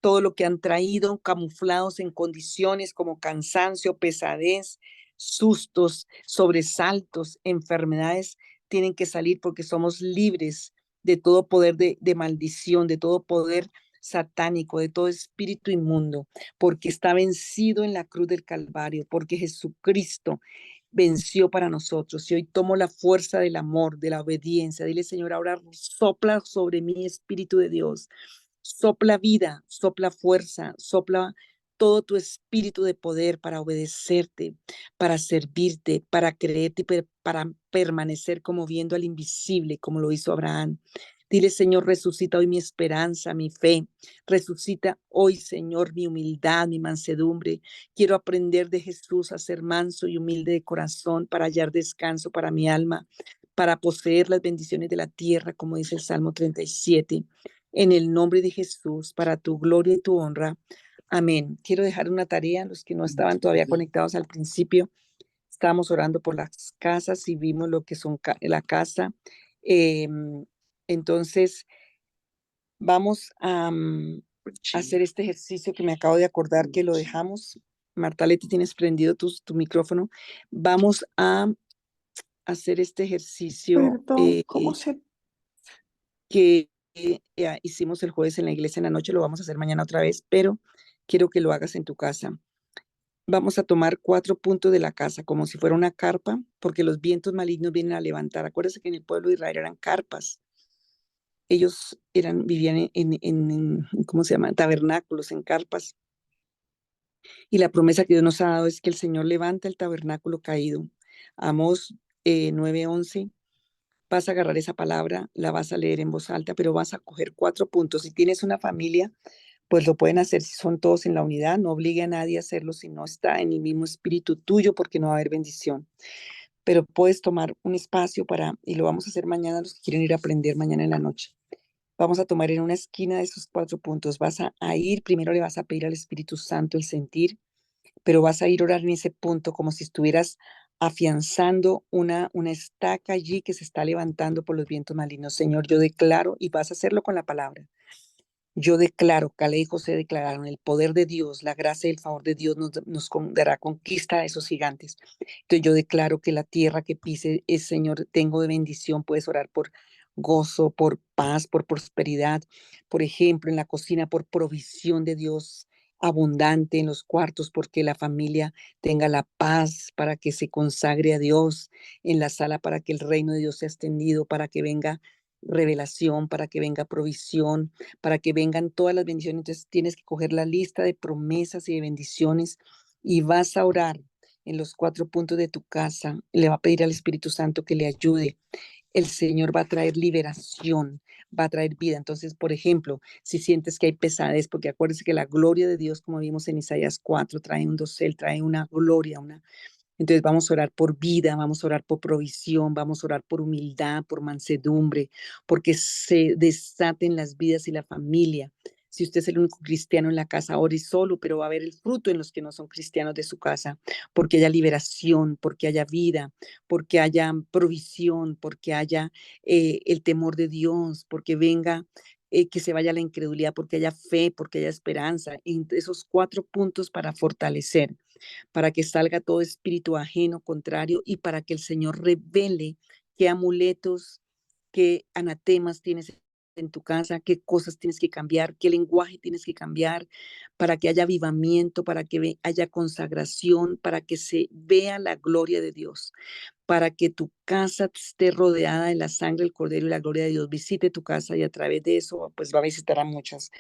todo lo que han traído camuflados en condiciones como cansancio, pesadez, sustos, sobresaltos, enfermedades, tienen que salir porque somos libres de todo poder de maldición, de todo poder satánico, de todo espíritu inmundo, porque está vencido en la cruz del Calvario, porque Jesucristo venció para nosotros. Y hoy tomo la fuerza del amor, de la obediencia. Dile, Señor, ahora sopla sobre mí, Espíritu de Dios. Sopla vida, sopla fuerza, sopla todo tu espíritu de poder para obedecerte, para servirte, para creerte y para permanecer como viendo al invisible, como lo hizo Abraham. Dile, Señor, resucita hoy mi esperanza, mi fe. Resucita hoy, Señor, mi humildad, mi mansedumbre. Quiero aprender de Jesús a ser manso y humilde de corazón para hallar descanso para mi alma, para poseer las bendiciones de la tierra, como dice el Salmo 37. En el nombre de Jesús, para tu gloria y tu honra. Amén. Quiero dejar una tarea a los que no estaban todavía conectados al principio. Estábamos orando por las casas y vimos lo que son la casa. Eh, entonces, vamos a hacer este ejercicio que me acabo de acordar que lo dejamos. Marta Leti, tienes prendido tu micrófono. Vamos a hacer este ejercicio Perdón, ¿cómo se...? que hicimos el jueves en la iglesia en la noche, lo vamos a hacer mañana otra vez, pero quiero que lo hagas en tu casa. Vamos a tomar 4 puntos de la casa como si fuera una carpa, porque los vientos malignos vienen a levantar. Acuérdense que en el pueblo de Israel eran carpas. Ellos vivían ¿cómo se llama? Tabernáculos, en carpas. Y la promesa que Dios nos ha dado es que el Señor levanta el tabernáculo caído. Amós 9:11. Vas a agarrar esa palabra, la vas a leer en voz alta, pero vas a coger 4 puntos. Si tienes una familia, pues lo pueden hacer si son todos en la unidad. No obligue a nadie a hacerlo si no está en el mismo espíritu tuyo, porque no va a haber bendición. Pero puedes tomar un espacio y lo vamos a hacer mañana, los que quieren ir a aprender mañana en la noche. Vamos a tomar en una esquina de esos 4 puntos. Vas a ir, primero le vas a pedir al Espíritu Santo el sentir, pero vas a ir a orar en ese punto como si estuvieras afianzando una estaca allí que se está levantando por los vientos malignos. Señor, yo declaro, y vas a hacerlo con la palabra. Yo declaro, Caleb y José declararon el poder de Dios, la gracia y el favor de Dios nos dará conquista a esos gigantes. Entonces yo declaro que la tierra que pise es, Señor, tengo de bendición. Puedes orar por gozo, por paz, por prosperidad. Por ejemplo, en la cocina, por provisión de Dios abundante en los cuartos, porque la familia tenga la paz para que se consagre a Dios, en la sala para que el reino de Dios sea extendido, para que venga revelación, para que venga provisión, para que vengan todas las bendiciones. Entonces tienes que coger la lista de promesas y de bendiciones y vas a orar en los 4 puntos de tu casa. Le va a pedir al Espíritu Santo que le ayude. El Señor va a traer liberación, va a traer vida. Entonces, por ejemplo, si sientes que hay pesadez, porque acuérdense que la gloria de Dios, como vimos en Isaías 4, trae un dosel, trae una gloria, entonces vamos a orar por vida, vamos a orar por provisión, vamos a orar por humildad, por mansedumbre, porque se desaten las vidas y la familia. Si usted es el único cristiano en la casa, ore solo, pero va a haber el fruto en los que no son cristianos de su casa, porque haya liberación, porque haya vida, porque haya provisión, porque haya el temor de Dios, porque venga, que se vaya la incredulidad, porque haya fe, porque haya esperanza. En esos 4 puntos para fortalecer, para que salga todo espíritu ajeno, contrario, y para que el Señor revele qué amuletos, qué anatemas tienes en tu casa, qué cosas tienes que cambiar, qué lenguaje tienes que cambiar para que haya avivamiento, para que haya consagración, para que se vea la gloria de Dios, para que tu casa esté rodeada de la sangre del Cordero y la gloria de Dios visite tu casa y a través de eso pues va a visitar a muchas.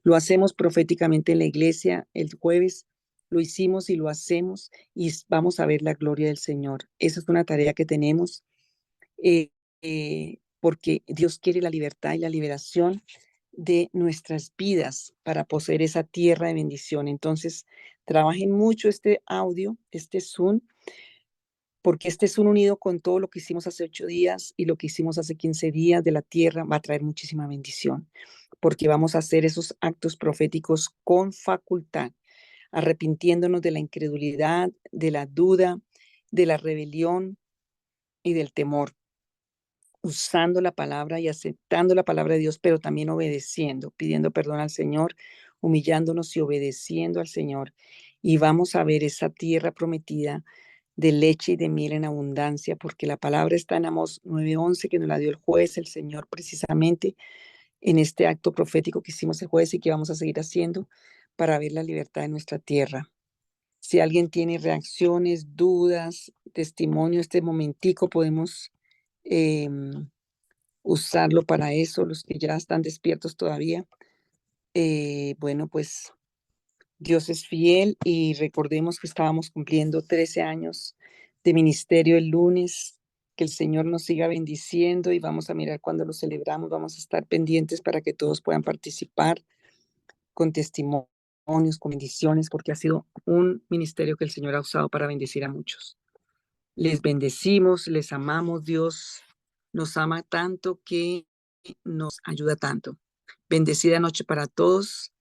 Lo hacemos proféticamente en la iglesia el jueves, lo hicimos y lo hacemos y vamos a ver la gloria del Señor. Esa es una tarea que tenemos porque Dios quiere la libertad y la liberación de nuestras vidas para poseer esa tierra de bendición. Entonces, trabajen mucho este audio, este Zoom, porque este Zoom unido con todo lo que hicimos hace 8 días y lo que hicimos hace 15 días de la tierra va a traer muchísima bendición, porque vamos a hacer esos actos proféticos con facultad, arrepintiéndonos de la incredulidad, de la duda, de la rebelión y del temor, usando la palabra y aceptando la palabra de Dios, pero también obedeciendo, pidiendo perdón al Señor, humillándonos y obedeciendo al Señor. Y vamos a ver esa tierra prometida de leche y de miel en abundancia, porque la palabra está en Amós 9:11, que nos la dio el juez, el Señor, precisamente en este acto profético que hicimos el jueves y que vamos a seguir haciendo para ver la libertad de nuestra tierra. Si alguien tiene reacciones, dudas, testimonio, este momentico podemos usarlo para eso, los que ya están despiertos todavía. Bueno, pues Dios es fiel y recordemos que estábamos cumpliendo 13 años de ministerio el lunes, que el Señor nos siga bendiciendo y vamos a mirar cuando lo celebramos, vamos a estar pendientes para que todos puedan participar con testimonios, con bendiciones, porque ha sido un ministerio que el Señor ha usado para bendecir a muchos. Les bendecimos, les amamos, Dios nos ama tanto que nos ayuda tanto. Bendecida noche para todos